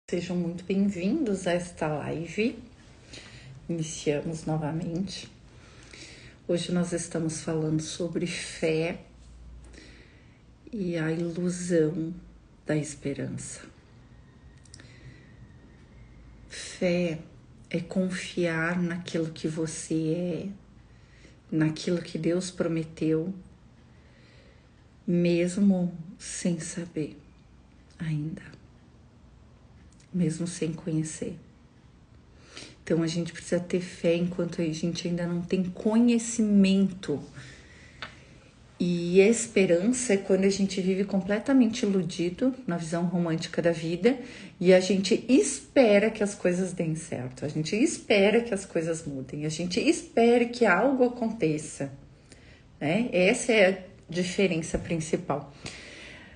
Sejam muito bem-vindos a esta live. Iniciamos novamente. Hoje nós estamos falando sobre fé e a ilusão da esperança. Fé é confiar naquilo que você é, naquilo que Deus prometeu, mesmo sem saber ainda. Mesmo sem conhecer. Então a gente precisa ter fé enquanto a gente ainda não tem conhecimento. E esperança é quando a gente vive completamente iludido na visão romântica da vida e a gente espera que as coisas deem certo, a gente espera que as coisas mudem, a gente espera que algo aconteça, né? Essa é a diferença principal.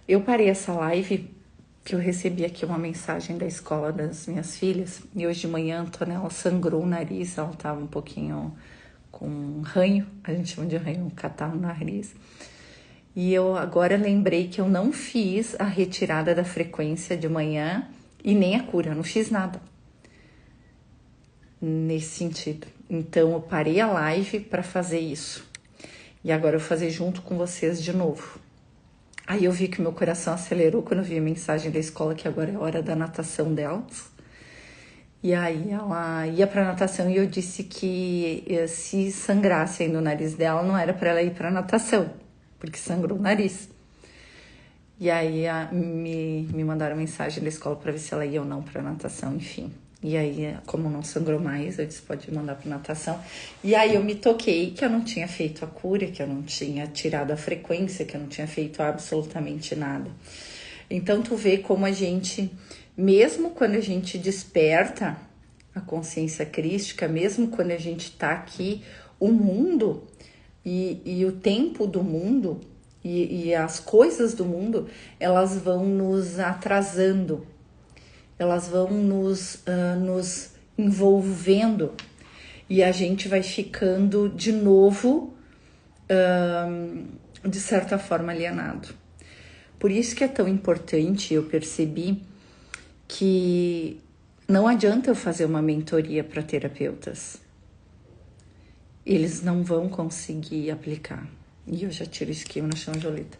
Eu parei essa live que eu recebi aqui uma mensagem da escola das minhas filhas, e hoje de manhã a Antonella sangrou o nariz, ela estava um pouquinho com um ranho, a gente chama de ranho, um catarro no nariz, e eu agora lembrei que eu não fiz a retirada da frequência de manhã e nem a cura, eu não fiz nada nesse sentido. Então eu parei a live para fazer isso, e agora eu vou fazer junto com vocês de novo. Aí eu vi que meu coração acelerou quando eu vi a mensagem da escola que agora é hora da natação delas. E aí ela ia pra natação e eu disse que se sangrasse ainda o nariz dela, não era para ela ir pra natação, porque sangrou o nariz. E aí me mandaram mensagem da escola para ver se ela ia ou não pra natação, enfim. E aí, como não sangrou mais, eu disse, pode mandar para natação. E aí eu me toquei que eu não tinha feito a cura, que eu não tinha tirado a frequência, que eu não tinha feito absolutamente nada. Então tu vê como a gente, mesmo quando a gente desperta a consciência crística, mesmo quando a gente tá aqui, o mundo e o tempo do mundo e as coisas do mundo, elas vão nos atrasando. Elas vão nos envolvendo e a gente vai ficando de novo, de certa forma, alienado. Por isso que é tão importante, eu percebi que não adianta eu fazer uma mentoria para terapeutas. Eles não vão conseguir aplicar. E eu já tiro o esquema na chão Jolita.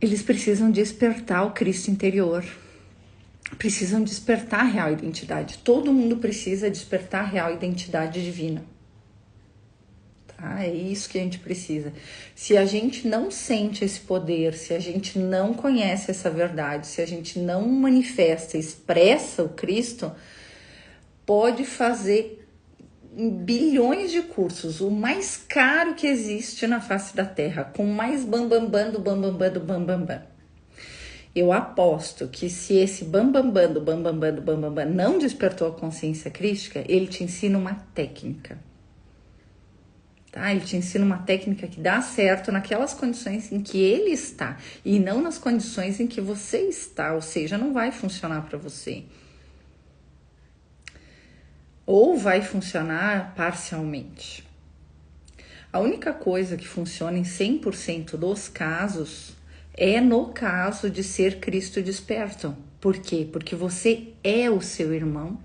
Eles precisam despertar o Cristo interior. Precisam despertar a real identidade. Todo mundo precisa despertar a real identidade divina. Tá? É isso que a gente precisa. Se a gente não sente esse poder, se a gente não conhece essa verdade, se a gente não manifesta, expressa o Cristo, pode fazer bilhões de cursos, o mais caro que existe na face da Terra, com mais bambambam do bambambam do bambambam. Eu aposto que se esse bambambam do bambambam do bambambam não despertou a consciência crística, ele te ensina uma técnica. Tá? Ele te ensina uma técnica que dá certo naquelas condições em que ele está e não nas condições em que você está, ou seja, não vai funcionar para você. Ou vai funcionar parcialmente. A única coisa que funciona em 100% dos casos é no caso de ser Cristo desperto. Por quê? Porque você é o seu irmão,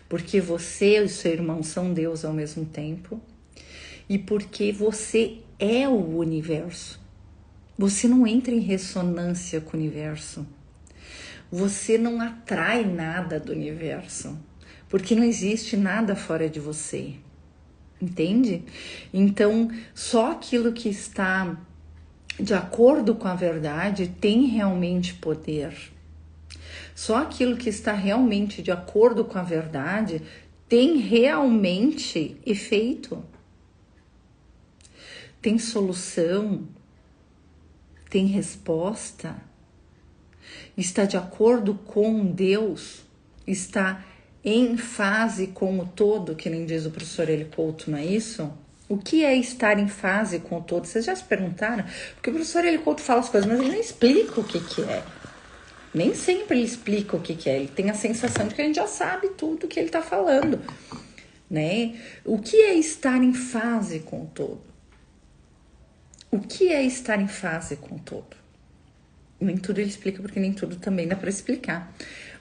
porque você e o seu irmão são Deus ao mesmo tempo, e porque você é o universo. Você não entra em ressonância com o universo. Você não atrai nada do universo, porque não existe nada fora de você. Entende? Então, só aquilo que está de acordo com a verdade tem realmente poder. Só aquilo que está realmente de acordo com a verdade tem realmente efeito. Tem solução, tem resposta, está de acordo com Deus, está em fase com o todo, que nem diz o professor Eli Couto, não é isso? O que é estar em fase com o todo? Vocês já se perguntaram? Porque o professor Eli Couto fala as coisas, mas ele não explica o que é. Nem sempre ele explica o que é. Ele tem a sensação de que a gente já sabe tudo que ele está falando, né? O que é estar em fase com o todo? O que é estar em fase com o todo? Nem tudo ele explica, porque nem tudo também dá para explicar.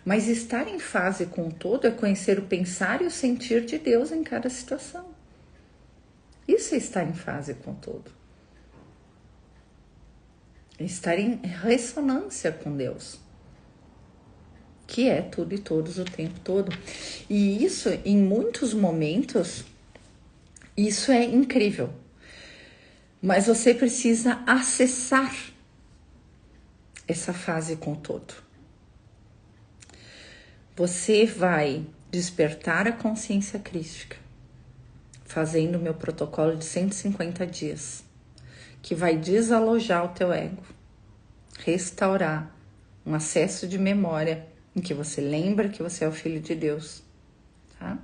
Mas estar em fase com o todo é conhecer o pensar e o sentir de Deus em cada situação. Isso é estar em fase com o todo. É estar em ressonância com Deus, que é tudo e todos o tempo todo. E isso, em muitos momentos, isso é incrível. Mas você precisa acessar essa fase com o todo. Você vai despertar a consciência crística, fazendo o meu protocolo de 150 dias, que vai desalojar o teu ego, restaurar um acesso de memória em que você lembra que você é o filho de Deus, tá?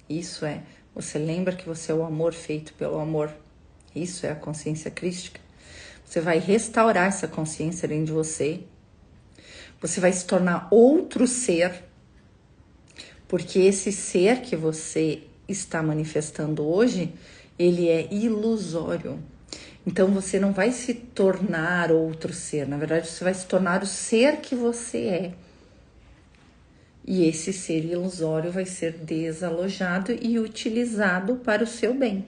Isso é, você lembra que você é o amor feito pelo amor. Isso é a consciência crística. Você vai restaurar essa consciência dentro de você. Você vai se tornar outro ser, porque esse ser que você está manifestando hoje, ele é ilusório. Então você não vai se tornar outro ser, na verdade você vai se tornar o ser que você é. E esse ser ilusório vai ser desalojado e utilizado para o seu bem,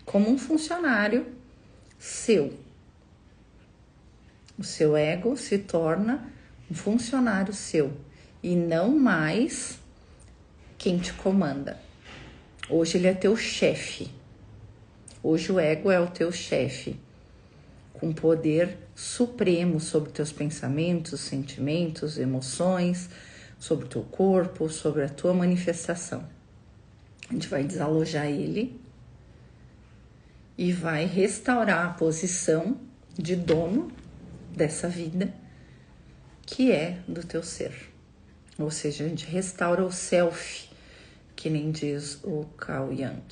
como um funcionário seu. O seu ego se torna um funcionário seu e não mais quem te comanda. Hoje ele é teu chefe. Hoje o ego é o teu chefe, com poder supremo sobre teus pensamentos, sentimentos, emoções, sobre o teu corpo, sobre a tua manifestação. A gente vai desalojar ele e vai restaurar a posição de dono dessa vida, que é do teu ser. Ou seja, a gente restaura o self, que nem diz o Carl Jung.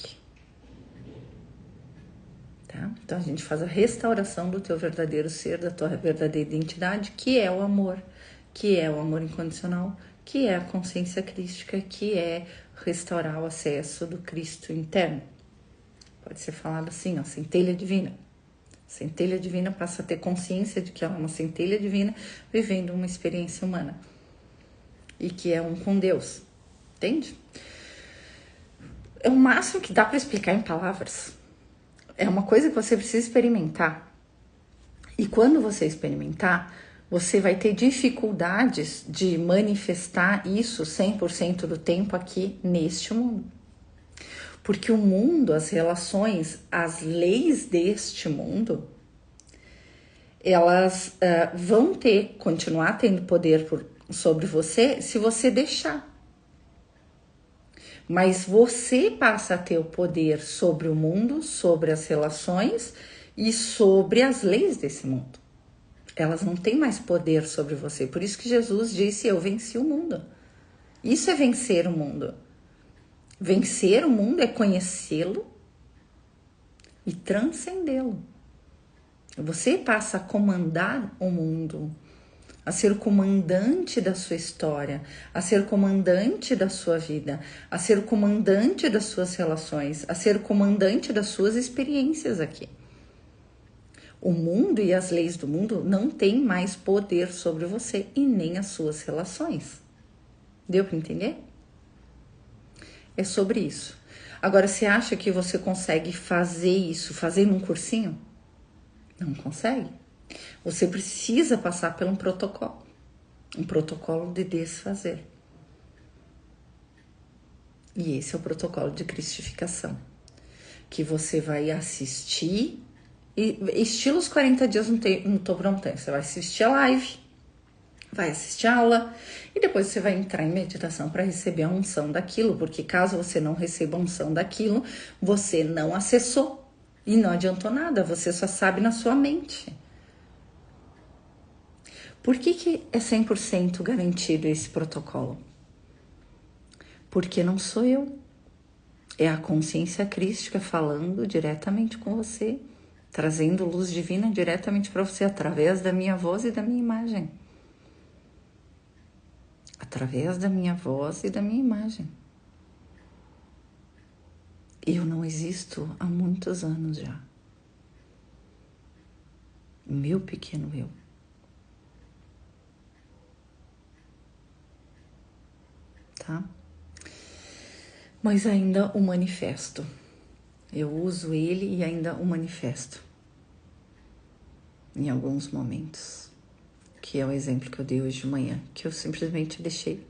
Tá? Então a gente faz a restauração do teu verdadeiro ser, da tua verdadeira identidade, que é o amor incondicional, que é a consciência crística, que é restaurar o acesso do Cristo interno. Pode ser falado assim, ó, centelha divina. Centelha divina passa a ter consciência de que ela é uma centelha divina vivendo uma experiência humana e que é um com Deus, entende? É o máximo que dá para explicar em palavras. É uma coisa que você precisa experimentar. E quando você experimentar, você vai ter dificuldades de manifestar isso 100% do tempo aqui neste mundo. Porque o mundo, as relações, as leis deste mundo, elas vão continuar tendo poder sobre você se você deixar. Mas você passa a ter o poder sobre o mundo, sobre as relações e sobre as leis desse mundo. Elas não têm mais poder sobre você. Por isso que Jesus disse, eu venci o mundo. Isso é vencer o mundo. Vencer o mundo é conhecê-lo e transcendê-lo. Você passa a comandar o mundo, a ser o comandante da sua história, a ser o comandante da sua vida, a ser o comandante das suas relações, a ser o comandante das suas experiências aqui. O mundo e as leis do mundo não têm mais poder sobre você e nem as suas relações. Deu para entender? É sobre isso. Agora, você acha que você consegue fazer isso fazendo um cursinho? Não consegue. Você precisa passar por um protocolo de desfazer. E esse é o protocolo de cristificação, que você vai assistir, e estilo os 40 dias não tô prontando, você vai assistir a live, vai assistir a aula, e depois você vai entrar em meditação para receber a unção daquilo, porque caso você não receba a unção daquilo, você não acessou, e não adiantou nada, você só sabe na sua mente. Por que é 100% garantido esse protocolo? Porque não sou eu. É a consciência crística falando diretamente com você, trazendo luz divina diretamente para você, através da minha voz e da minha imagem. Através da minha voz e da minha imagem. Eu não existo há muitos anos já. Meu pequeno eu. tá? Mas ainda o manifesto. Eu uso ele e ainda o manifesto. Em alguns momentos. Que é o exemplo que eu dei hoje de manhã. Que eu simplesmente deixei.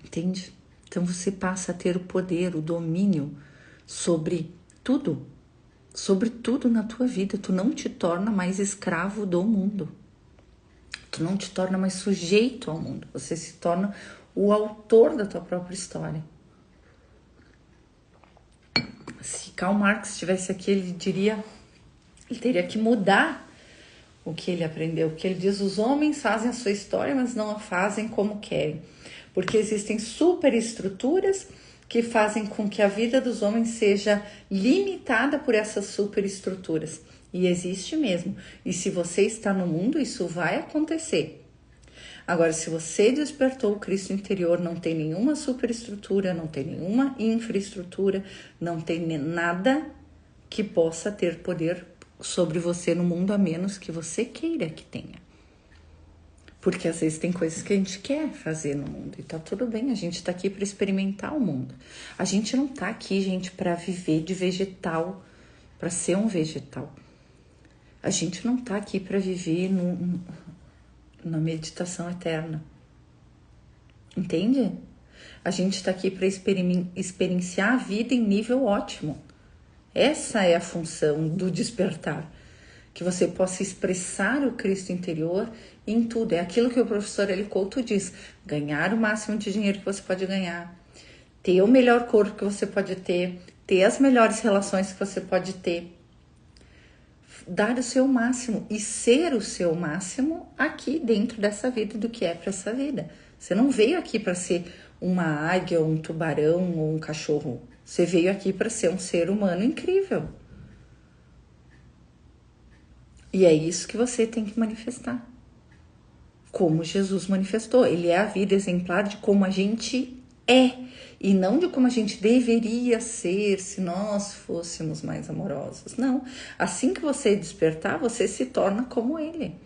Entende? Então você passa a ter o poder, o domínio sobre tudo. Sobre tudo na tua vida. Tu não te torna mais escravo do mundo. Tu não te torna mais sujeito ao mundo. Você se torna o autor da tua própria história. Se Karl Marx estivesse aqui, ele teria que mudar o que ele aprendeu. Porque ele diz, os homens fazem a sua história, mas não a fazem como querem. Porque existem superestruturas que fazem com que a vida dos homens seja limitada por essas superestruturas. E existe mesmo. E se você está no mundo, isso vai acontecer. Agora, se você despertou o Cristo interior, não tem nenhuma superestrutura, não tem nenhuma infraestrutura, não tem nada que possa ter poder sobre você no mundo, a menos que você queira que tenha. Porque às vezes tem coisas que a gente quer fazer no mundo e tá tudo bem, a gente tá aqui para experimentar o mundo. A gente não tá aqui, gente, para viver de vegetal, para ser um vegetal. A gente não tá aqui para viver na meditação eterna. Entende? A gente tá aqui para experienciar a vida em nível ótimo. Essa é a função do despertar. Que você possa expressar o Cristo interior em tudo. É aquilo que o professor Eli Couto diz. Ganhar o máximo de dinheiro que você pode ganhar. Ter o melhor corpo que você pode ter. Ter as melhores relações que você pode ter. Dar o seu máximo e ser o seu máximo aqui dentro dessa vida, do que é para essa vida. Você não veio aqui para ser uma águia, um tubarão ou um cachorro. Você veio aqui para ser um ser humano incrível. E é isso que você tem que manifestar. Como Jesus manifestou. Ele é a vida exemplar de como a gente é. E não de como a gente deveria ser se nós fôssemos mais amorosos. Não. Assim que você despertar, você se torna como ele.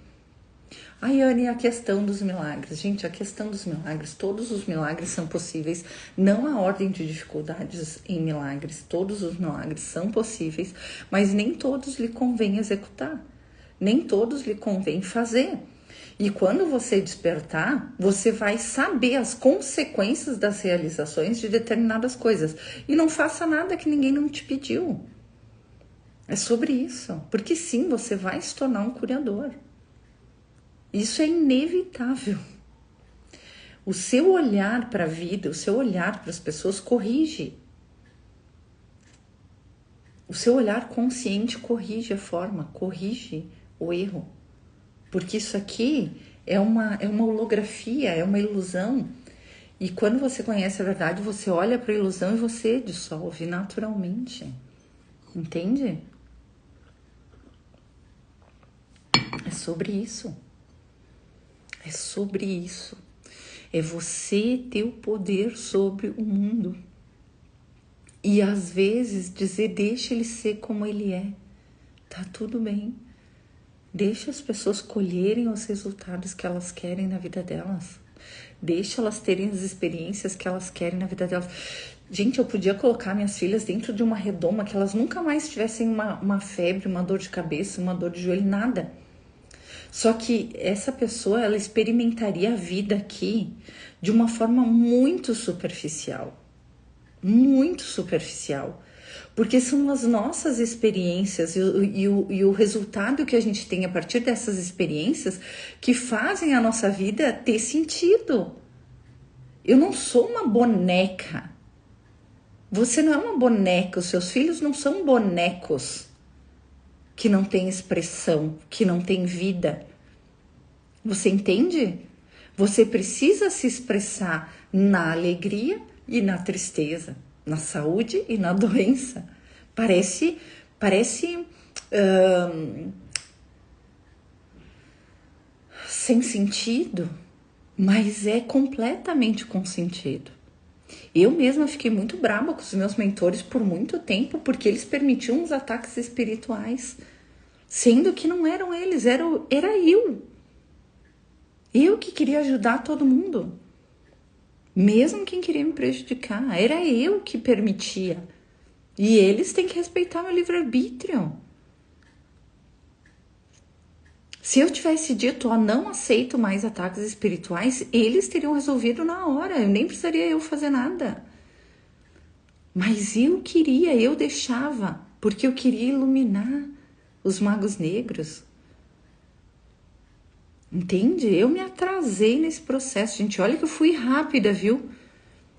Ai, Anne, a questão dos milagres. Gente, a questão dos milagres, todos os milagres são possíveis. Não há ordem de dificuldades em milagres. Todos os milagres são possíveis, mas nem todos lhe convém executar. Nem todos lhe convém fazer. E quando você despertar, você vai saber as consequências das realizações de determinadas coisas. E não faça nada que ninguém não te pediu. É sobre isso. Porque sim, você vai se tornar um curador. Isso é inevitável. O seu olhar para a vida, o seu olhar para as pessoas corrige. O seu olhar consciente corrige a forma, corrige o erro. Porque isso aqui é uma holografia, é uma ilusão. E quando você conhece a verdade, você olha para a ilusão e você dissolve naturalmente. Entende? É sobre isso. É sobre isso. É você ter o poder sobre o mundo. E às vezes dizer, deixa ele ser como ele é. Tá tudo bem. Deixa as pessoas colherem os resultados que elas querem na vida delas. Deixa elas terem as experiências que elas querem na vida delas. Gente, eu podia colocar minhas filhas dentro de uma redoma que elas nunca mais tivessem uma febre, uma dor de cabeça, uma dor de joelho, nada. Só que essa pessoa, ela experimentaria a vida aqui de uma forma muito superficial. Muito superficial. Porque são as nossas experiências e o resultado que a gente tem a partir dessas experiências que fazem a nossa vida ter sentido. Eu não sou uma boneca. Você não é uma boneca. Os seus filhos não são bonecos que não têm expressão, que não têm vida. Você entende? Você precisa se expressar na alegria e na tristeza, na saúde e na doença. Parece sem sentido, mas é completamente com sentido. Eu mesma fiquei muito brava com os meus mentores por muito tempo, porque eles permitiam uns ataques espirituais, sendo que não eram eles, era eu. Eu que queria ajudar todo mundo. Mesmo quem queria me prejudicar. Era eu que permitia. E eles têm que respeitar meu livre-arbítrio. Se eu tivesse dito, ó, não aceito mais ataques espirituais, eles teriam resolvido na hora. Eu nem precisaria eu fazer nada. Mas eu deixava, porque eu queria iluminar os magos negros. Entende? Eu me atrasei nesse processo, gente. Olha que eu fui rápida, viu?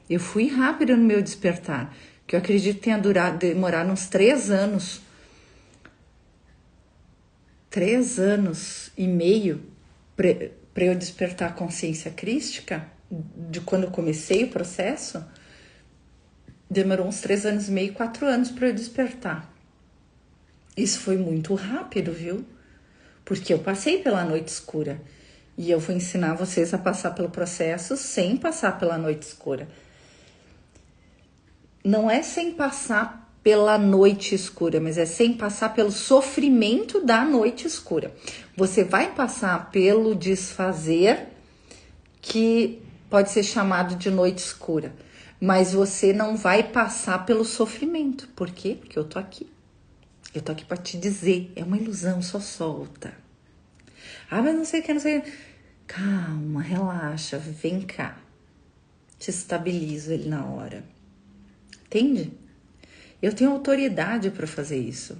Eu fui rápida no meu despertar, que eu acredito que tenha demorado uns 3 anos. 3 anos e meio para eu despertar a consciência crística, de quando eu comecei o processo. Demorou uns 3 anos e meio, 4 anos para eu despertar. Isso foi muito rápido, viu? Porque eu passei pela noite escura. E eu vou ensinar vocês a passar pelo processo sem passar pela noite escura. Não é sem passar pela noite escura, mas é sem passar pelo sofrimento da noite escura. Você vai passar pelo desfazer, que pode ser chamado de noite escura, mas você não vai passar pelo sofrimento. Por quê? Porque eu tô aqui. Eu tô aqui para te dizer, é uma ilusão, só solta. Ah, mas não sei o que, não sei o que. Calma, relaxa, vem cá. Te estabilizo ele na hora. Entende? Eu tenho autoridade para fazer isso.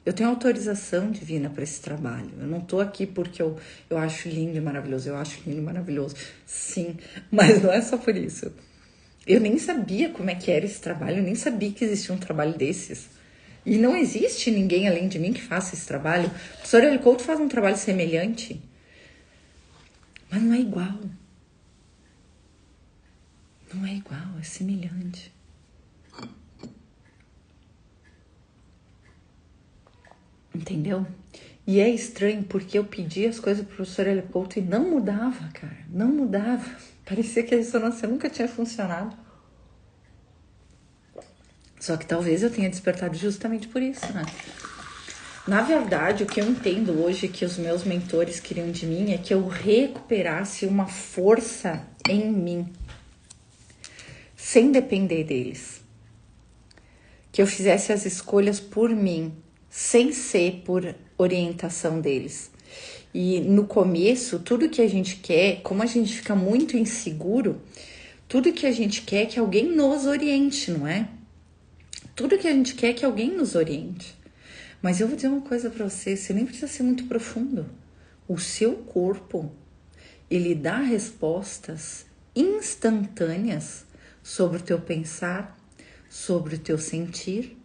Eu tenho autorização divina para esse trabalho. Eu não tô aqui porque eu acho lindo e maravilhoso. Eu acho lindo e maravilhoso, sim, mas não é só por isso. Eu nem sabia como é que era esse trabalho, eu nem sabia que existia um trabalho desses. E não existe ninguém além de mim que faça esse trabalho. O professor Hélio Couto faz um trabalho semelhante, mas não é igual. Não é igual, é semelhante. Entendeu? E é estranho porque eu pedi as coisas pro professor Hélio Couto e não mudava, cara. Não mudava. Parecia que a ressonância nunca tinha funcionado. Só que talvez eu tenha despertado justamente por isso, né? Na verdade, o que eu entendo hoje que os meus mentores queriam de mim é que eu recuperasse uma força em mim, sem depender deles. Que eu fizesse as escolhas por mim, sem ser por orientação deles. E no começo, tudo que a gente quer, como a gente fica muito inseguro, tudo que a gente quer é que alguém nos oriente, não é? Tudo que a gente quer é que alguém nos oriente. Mas eu vou dizer uma coisa para você nem precisa ser muito profundo. O seu corpo, ele dá respostas instantâneas sobre o teu pensar, sobre o teu sentir,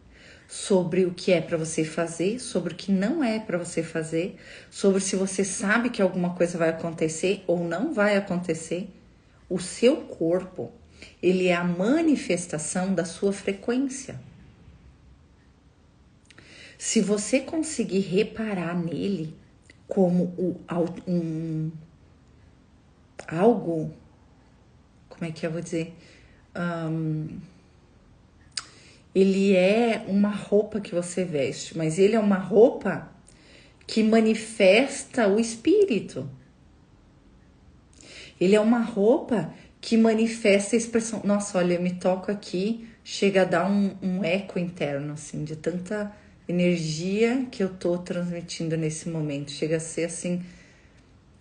sobre o que é para você fazer, sobre o que não é para você fazer, sobre se você sabe que alguma coisa vai acontecer ou não vai acontecer. O seu corpo, ele é a manifestação da sua frequência. Se você conseguir reparar nele como algo, como é que eu vou dizer? Ele é uma roupa que você veste, mas ele é uma roupa que manifesta o espírito. Ele é uma roupa que manifesta a expressão. Nossa, olha, eu me toco aqui, chega a dar um eco interno, assim, de tanta energia que eu tô transmitindo nesse momento. Chega a ser, assim,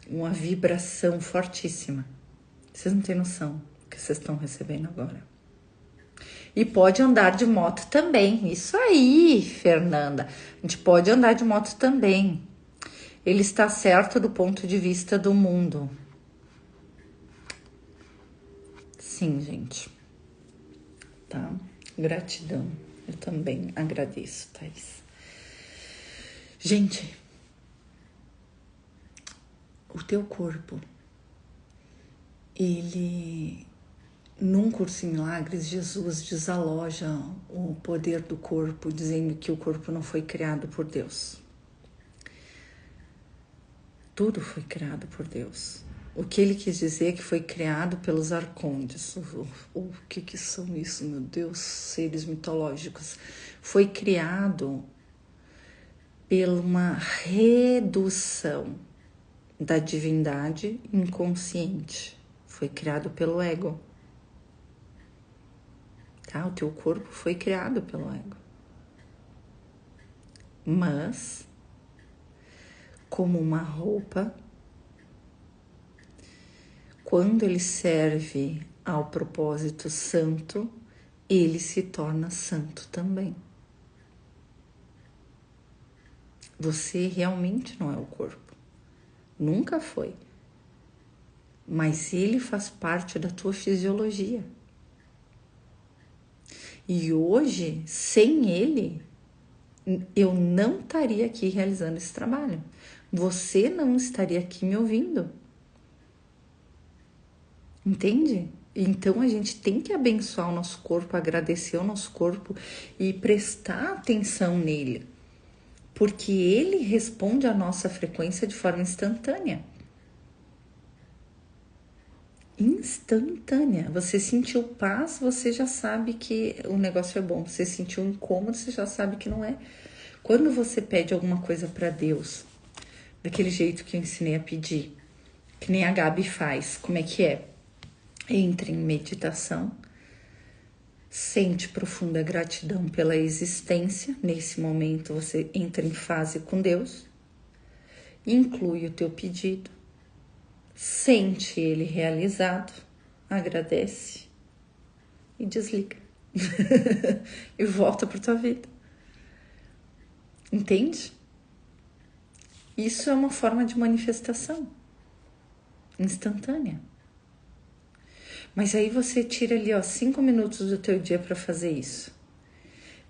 uma vibração fortíssima. Vocês não têm noção do que vocês estão recebendo agora. E pode andar de moto também. Isso aí, Fernanda. A gente pode andar de moto também. Ele está certo do ponto de vista do mundo. Sim, gente. Tá? Gratidão. Eu também agradeço, Thaís. Gente, o teu corpo, ele... Num Curso em Milagres, Jesus desaloja o poder do corpo, dizendo que o corpo não foi criado por Deus. Tudo foi criado por Deus. O que ele quis dizer é que foi criado pelos arcontes. O que são isso, meu Deus? Seres mitológicos. Foi criado pela uma redução da divindade inconsciente. Foi criado pelo ego. Tá? O teu corpo foi criado pelo ego. Mas, como uma roupa, quando ele serve ao propósito santo, ele se torna santo também. Você realmente não é o corpo. Nunca foi. Mas ele faz parte da tua fisiologia. E hoje, sem ele, eu não estaria aqui realizando esse trabalho. Você não estaria aqui me ouvindo. Entende? Então a gente tem que abençoar o nosso corpo, agradecer o nosso corpo e prestar atenção nele. Porque ele responde à nossa frequência de forma instantânea. Instantânea. Você sentiu paz, você já sabe que o negócio é bom. Você sentiu incômodo, você já sabe que não é. Quando você pede alguma coisa para Deus, daquele jeito que eu ensinei a pedir, que nem a Gabi faz, como é que é? Entre em meditação, sente profunda gratidão pela existência. Nesse momento você entra em fase com Deus, inclui o teu pedido, sente ele realizado, agradece e desliga. E volta para tua vida. Entende? Isso é uma forma de manifestação instantânea. Mas aí você tira ali, 5 minutos do teu dia para fazer isso.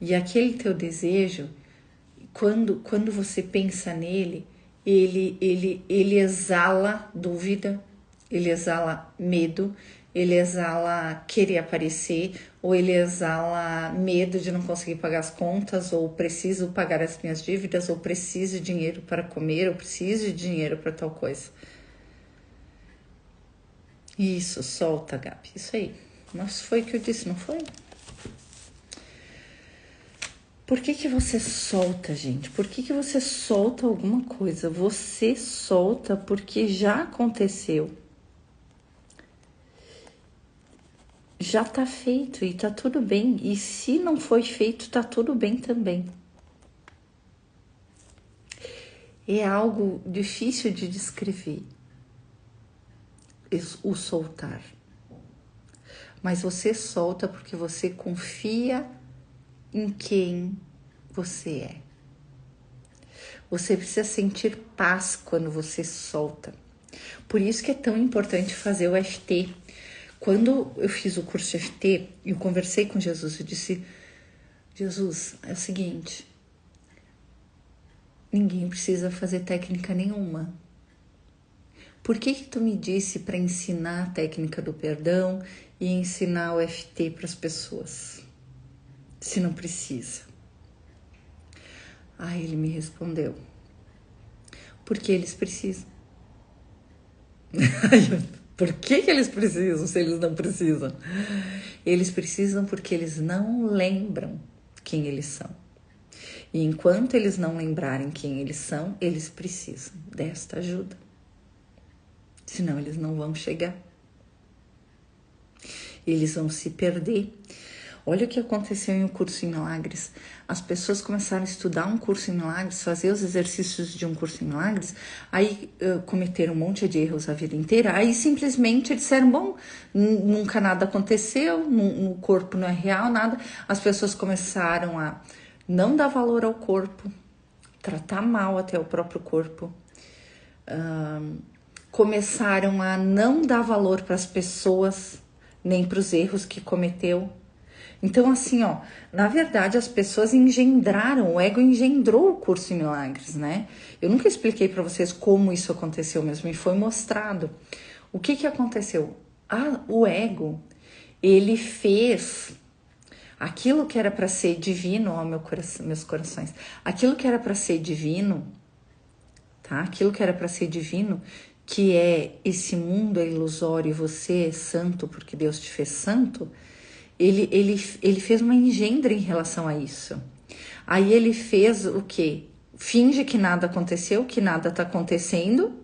E aquele teu desejo, quando você pensa nele, ele exala dúvida, ele exala medo, ele exala querer aparecer, ou ele exala medo de não conseguir pagar as contas, ou preciso pagar as minhas dívidas, ou preciso de dinheiro para comer, ou preciso de dinheiro para tal coisa. Isso, solta, Gabi, isso aí. Mas foi o que eu disse, não foi? Por que você solta, gente? Por que você solta alguma coisa? Você solta porque já aconteceu. Já tá feito e tá tudo bem. E se não foi feito, tá tudo bem também. É algo difícil de descrever, o soltar. Mas você solta porque você confia em quem você é. Você precisa sentir paz quando você solta. Por isso que é tão importante fazer o FT. Quando eu fiz o curso FT, eu conversei com Jesus, eu disse: Jesus, é o seguinte, ninguém precisa fazer técnica nenhuma. Por que tu me disse para ensinar a técnica do perdão e ensinar o FT para as pessoas, se não precisa? Aí ele me respondeu: porque eles precisam. Por que eles precisam se eles não precisam? Eles precisam porque eles não lembram quem eles são. E enquanto eles não lembrarem quem eles são, eles precisam desta ajuda. Senão eles não vão chegar. Eles vão se perder. Olha o que aconteceu em um curso em milagres. As pessoas começaram a estudar um curso em milagres, fazer os exercícios de um curso em milagres, aí cometeram um monte de erros a vida inteira, aí simplesmente disseram: bom, nunca nada aconteceu, o corpo não é real, nada. As pessoas começaram a não dar valor ao corpo, tratar mal até o próprio corpo, começaram a não dar valor para as pessoas, nem para os erros que cometeu. Então, assim, na verdade, as pessoas engendraram, o ego engendrou o curso em milagres, né? Eu nunca expliquei para vocês como isso aconteceu mesmo, e foi mostrado. O que aconteceu? O ego, ele fez aquilo que era para ser divino, meus corações, aquilo que era para ser divino, tá? Aquilo que era para ser divino, que é esse mundo é ilusório e você é santo porque Deus te fez santo. Ele fez uma engendra em relação a isso. Aí ele fez o quê? Finge que nada aconteceu, que nada tá acontecendo,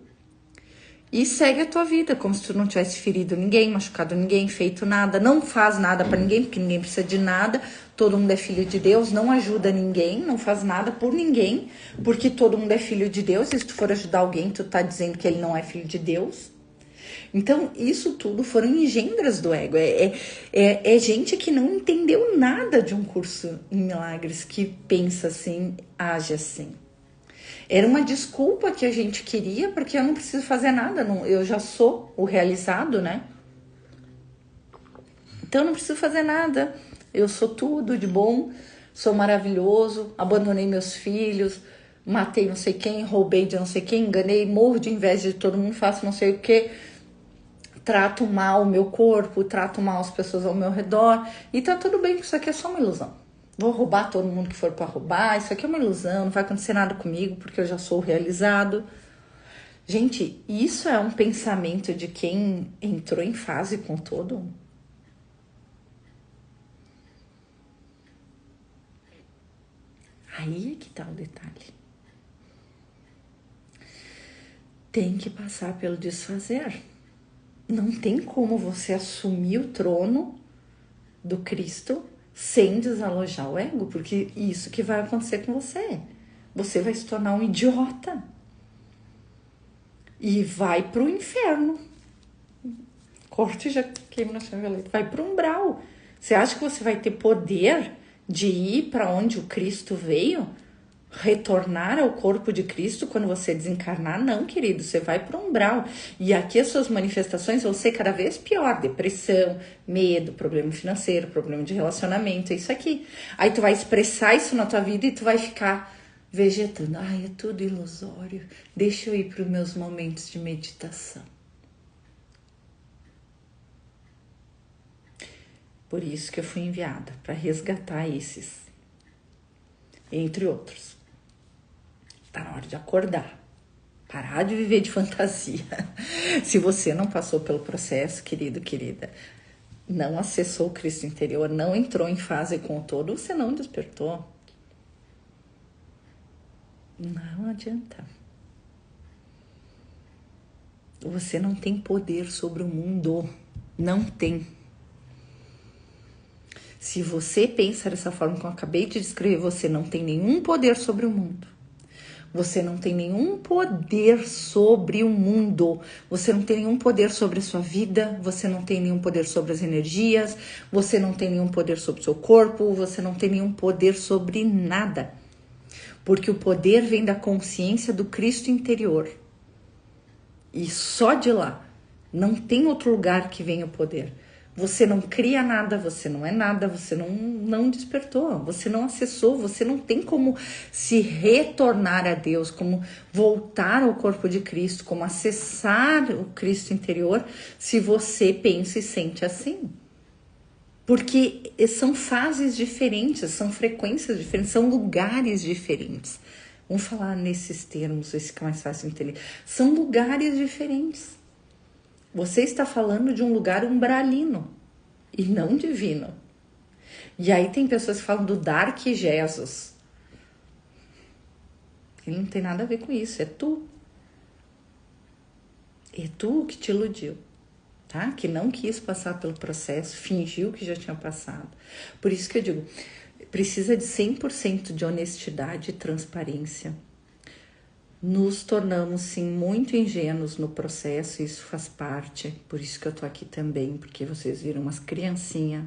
E segue a tua vida, como se tu não tivesse ferido ninguém, machucado ninguém, feito nada, não faz nada pra ninguém, porque ninguém precisa de nada, todo mundo é filho de Deus, não ajuda ninguém, não faz nada por ninguém, porque todo mundo é filho de Deus, e se tu for ajudar alguém, tu tá dizendo que ele não é filho de Deus. Então, isso tudo foram engendras do ego, é gente que não entendeu nada de um curso em milagres, que pensa assim, age assim. Era uma desculpa que a gente queria, porque eu não preciso fazer nada, eu já sou o realizado, né? Então eu não preciso fazer nada, eu sou tudo de bom, sou maravilhoso, abandonei meus filhos, matei não sei quem, roubei de não sei quem, enganei, morro de inveja de todo mundo, faço não sei o que, trato mal o meu corpo, trato mal as pessoas ao meu redor, e tá tudo bem, porque isso aqui é só uma ilusão. Vou roubar todo mundo que for para roubar, isso aqui é uma ilusão, não vai acontecer nada comigo porque eu já sou realizado. Gente, isso é um pensamento de quem entrou em fase com todo. Aí é que tá o detalhe. Tem que passar pelo desfazer. Não tem como você assumir o trono do Cristo sem desalojar o ego, porque isso que vai acontecer com você. Você vai se tornar um idiota e vai pro inferno. Corte já queima na chave violeta. Vai pro umbral. Você acha que você vai ter poder de ir para onde o Cristo veio? Retornar ao corpo de Cristo quando você desencarnar? Não, querido, você vai para o umbral. E aqui as suas manifestações vão ser cada vez pior. Depressão, medo, problema financeiro, problema de relacionamento, é isso aqui. Aí tu vai expressar isso na tua vida e tu vai ficar vegetando. Ai, é tudo ilusório. Deixa eu ir para os meus momentos de meditação. Por isso que eu fui enviada, para resgatar esses, entre outros. Tá na hora de acordar. Parar de viver de fantasia. Se você não passou pelo processo, querido, querida, não acessou o Cristo interior, não entrou em fase com o todo, você não despertou. Não adianta. Você não tem poder sobre o mundo. Não tem. Se você pensa dessa forma que eu acabei de descrever, você não tem nenhum poder sobre o mundo. Você não tem nenhum poder sobre o mundo. Você não tem nenhum poder sobre a sua vida. Você não tem nenhum poder sobre as energias. Você não tem nenhum poder sobre o seu corpo. Você não tem nenhum poder sobre nada. Porque o poder vem da consciência do Cristo interior. E só de lá. Não tem outro lugar que venha o poder. Você não cria nada, você não é nada, você não despertou, você não acessou, você não tem como se retornar a Deus, como voltar ao corpo de Cristo, como acessar o Cristo interior, se você pensa e sente assim. Porque são fases diferentes, são frequências diferentes, são lugares diferentes. Vamos falar nesses termos, esse que é mais fácil de entender. São lugares diferentes. Você está falando de um lugar umbralino e não divino. E aí tem pessoas que falam do Dark Jesus. Ele não tem nada a ver com isso, é tu. É tu que te iludiu, tá? Que não quis passar pelo processo, fingiu que já tinha passado. Por isso que eu digo, precisa de 100% de honestidade e transparência. Nos tornamos, sim, muito ingênuos no processo, isso faz parte, por isso que eu tô aqui também, porque vocês viram umas criancinhas.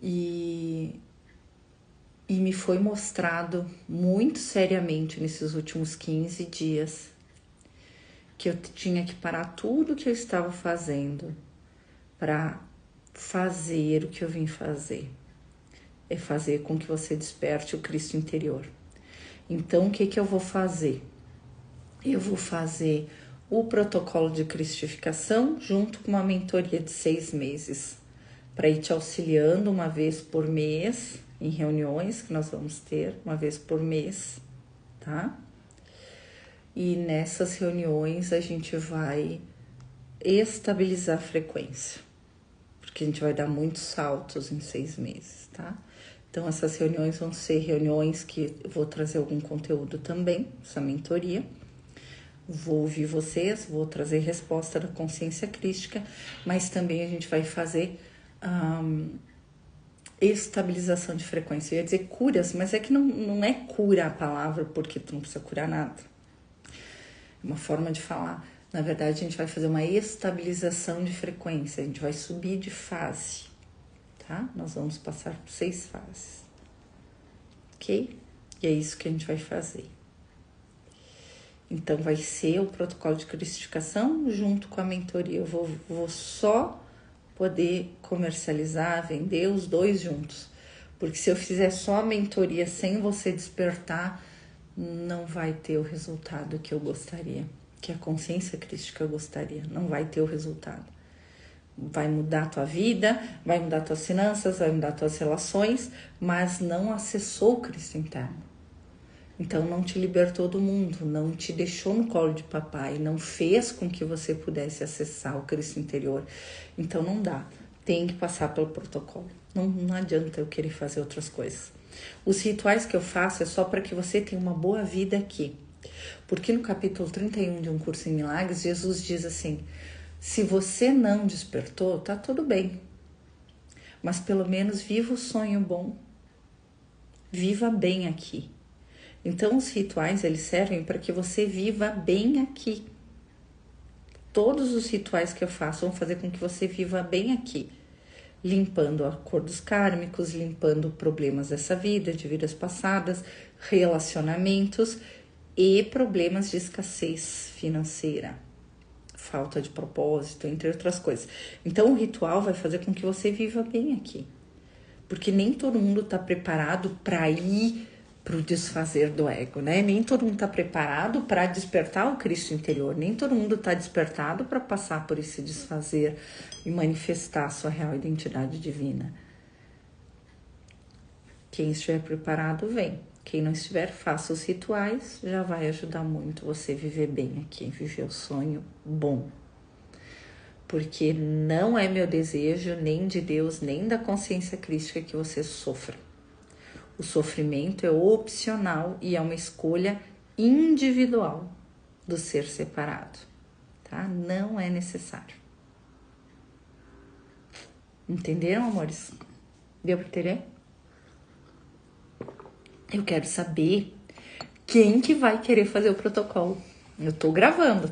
E me foi mostrado muito seriamente nesses últimos 15 dias que eu tinha que parar tudo que eu estava fazendo para fazer o que eu vim fazer. É fazer com que você desperte o Cristo interior. Então, o que eu vou fazer? Eu vou fazer o protocolo de cristificação junto com uma mentoria de 6 meses para ir te auxiliando uma vez por mês em reuniões que nós vamos ter, uma vez por mês, tá? E nessas reuniões a gente vai estabilizar a frequência, porque a gente vai dar muitos saltos em 6 meses, tá? Então, essas reuniões vão ser reuniões que eu vou trazer algum conteúdo também, essa mentoria, Vou ouvir vocês, vou trazer resposta da consciência crística, mas também a gente vai fazer estabilização de frequência. Eu ia dizer curas, mas é que não é cura a palavra, porque tu não precisa curar nada. É uma forma de falar. Na verdade, a gente vai fazer uma estabilização de frequência, a gente vai subir de fase, tá? Nós vamos passar por 6 fases, ok? E é isso que a gente vai fazer. Então, vai ser o protocolo de cristificação junto com a mentoria. Eu vou só poder comercializar, vender os dois juntos. Porque se eu fizer só a mentoria sem você despertar, não vai ter o resultado que eu gostaria, que a consciência crística gostaria. Não vai ter o resultado. Vai mudar a tua vida, vai mudar tuas finanças, vai mudar tuas relações, mas não acessou o Cristo interno. Então, não te libertou do mundo, não te deixou no colo de papai, não fez com que você pudesse acessar o Cristo interior. Então, não dá. Tem que passar pelo protocolo. Não adianta eu querer fazer outras coisas. Os rituais que eu faço é só para que você tenha uma boa vida aqui. Porque no capítulo 31 de Um Curso em Milagres, Jesus diz assim, se você não despertou, tá tudo bem. Mas pelo menos viva o sonho bom. Viva bem aqui. Então, os rituais, eles servem para que você viva bem aqui. Todos os rituais que eu faço vão fazer com que você viva bem aqui. Limpando acordos kármicos, limpando problemas dessa vida, de vidas passadas, relacionamentos e problemas de escassez financeira, falta de propósito, entre outras coisas. Então, o ritual vai fazer com que você viva bem aqui. Porque nem todo mundo está preparado para ir para o desfazer do ego, né? Nem todo mundo está preparado para despertar o Cristo interior, nem todo mundo está despertado para passar por esse desfazer e manifestar a sua real identidade divina. Quem estiver preparado, vem. Quem não estiver, faça os rituais, já vai ajudar muito você viver bem aqui, viver o sonho bom. Porque não é meu desejo, nem de Deus, nem da consciência crística que você sofra. O sofrimento é opcional e é uma escolha individual do ser separado, tá? Não é necessário. Entenderam, amores? Deu para entender? Eu quero saber quem que vai querer fazer o protocolo. Eu tô gravando,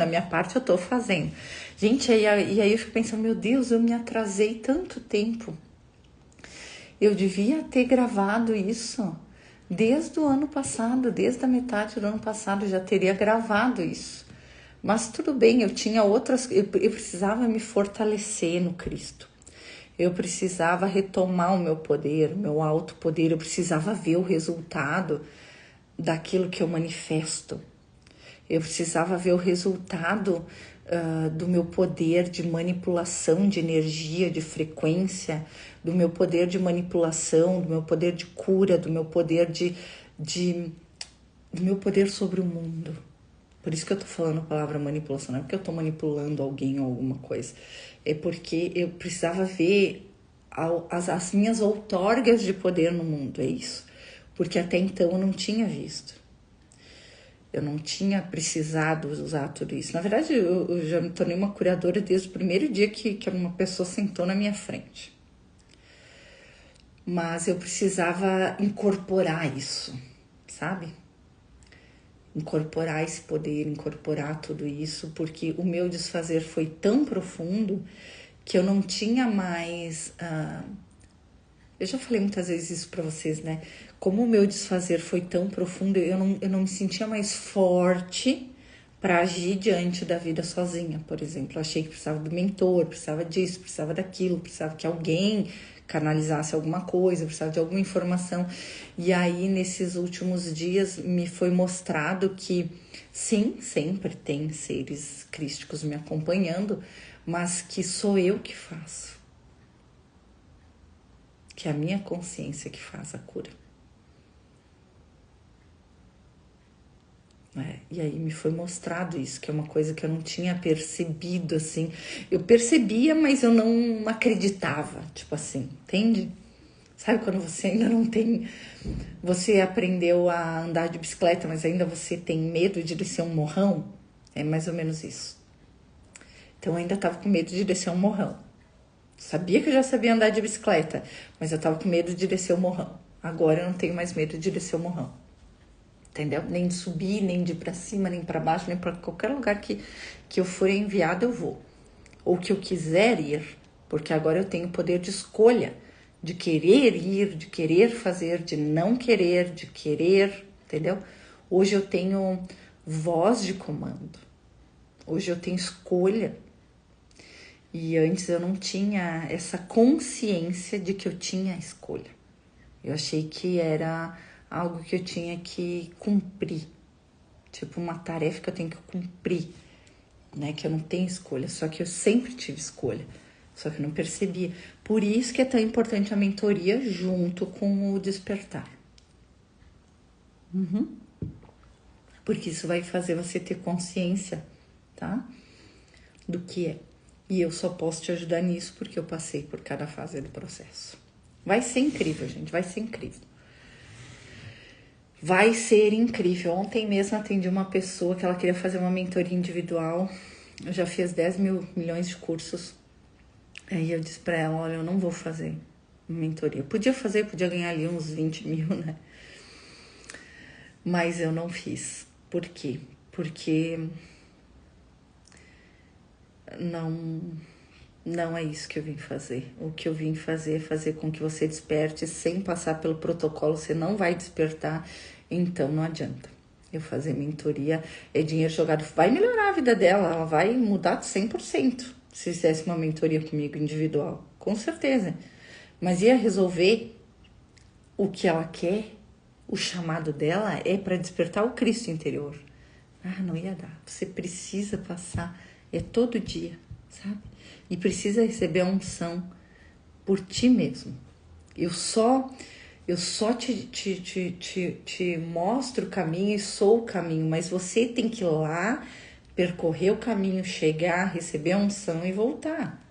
a minha parte eu tô fazendo. Gente, e aí eu fico pensando, meu Deus, eu me atrasei tanto tempo. Eu devia ter gravado isso desde o ano passado, desde a metade do ano passado, eu já teria gravado isso. Mas tudo bem, eu tinha outras, eu precisava me fortalecer no Cristo. Eu precisava retomar o meu poder, o meu alto poder, eu precisava ver o resultado daquilo que eu manifesto. Eu precisava ver o resultado do meu poder de manipulação de energia, de frequência, do meu poder de manipulação, do meu poder de cura, do meu poder do meu poder sobre o mundo. Por isso que eu tô falando a palavra manipulação, não é porque eu tô manipulando alguém ou alguma coisa. É porque eu precisava ver as minhas outorgas de poder no mundo, é isso. Porque até então eu não tinha visto. Eu não tinha precisado usar tudo isso. Na verdade, eu já me tornei uma curadora desde o primeiro dia que uma pessoa sentou na minha frente. Mas eu precisava incorporar isso, sabe? Incorporar esse poder, incorporar tudo isso, porque o meu desfazer foi tão profundo que eu não tinha mais... eu já falei muitas vezes isso pra vocês, né? Como o meu desfazer foi tão profundo, eu não me sentia mais forte para agir diante da vida sozinha, por exemplo. Eu achei que precisava do mentor, precisava disso, precisava daquilo, precisava que alguém canalizasse alguma coisa, precisava de alguma informação. E aí, nesses últimos dias, me foi mostrado que, sim, sempre tem seres crísticos me acompanhando, mas que sou eu que faço. Que é a minha consciência que faz a cura. E aí me foi mostrado isso, que é uma coisa que eu não tinha percebido, assim. Eu percebia, mas eu não acreditava, tipo assim, entende? Sabe quando você ainda não tem... Você aprendeu a andar de bicicleta, mas ainda você tem medo de descer um morrão? É mais ou menos isso. Então eu ainda tava com medo de descer um morrão. Sabia que eu já sabia andar de bicicleta, mas eu tava com medo de descer o morrão. Agora eu não tenho mais medo de descer o morrão. Entendeu? Nem de subir, nem de ir pra cima, nem pra baixo, nem pra qualquer lugar que eu for enviado eu vou. Ou que eu quiser ir, porque agora eu tenho poder de escolha, de querer ir, de querer fazer, de não querer, de querer, entendeu? Hoje eu tenho voz de comando. Hoje eu tenho escolha. E antes eu não tinha essa consciência de que eu tinha escolha. Eu achei que era algo que eu tinha que cumprir. Tipo, uma tarefa que eu tenho que cumprir, né? Que eu não tenho escolha, só que eu sempre tive escolha. Só que eu não percebia. Por isso que é tão importante a mentoria junto com o despertar. Porque isso vai fazer você ter consciência, tá? Do que é. E eu só posso te ajudar nisso porque eu passei por cada fase do processo. Vai ser incrível, gente. Vai ser incrível. Vai ser incrível. Ontem mesmo atendi uma pessoa que ela queria fazer uma mentoria individual. Eu já fiz 10 milhões de cursos. Aí eu disse pra ela, olha, eu não vou fazer mentoria. Podia fazer, podia ganhar ali uns 20 mil, né? Mas eu não fiz. Por quê? Porque não é isso que eu vim fazer. O que eu vim fazer é fazer com que você desperte sem passar pelo protocolo. Você não vai despertar, então não adianta. Eu fazer mentoria é dinheiro jogado. Vai melhorar a vida dela, ela vai mudar 100% se fizesse uma mentoria comigo individual. Com certeza. Mas ia resolver o que ela quer? O chamado dela é para despertar o Cristo interior. Ah, não ia dar. Você precisa passar, é todo dia, sabe? E precisa receber a unção por ti mesmo. Eu só te mostro o caminho e sou o caminho, mas você tem que ir lá, percorrer o caminho, chegar, receber a unção e voltar.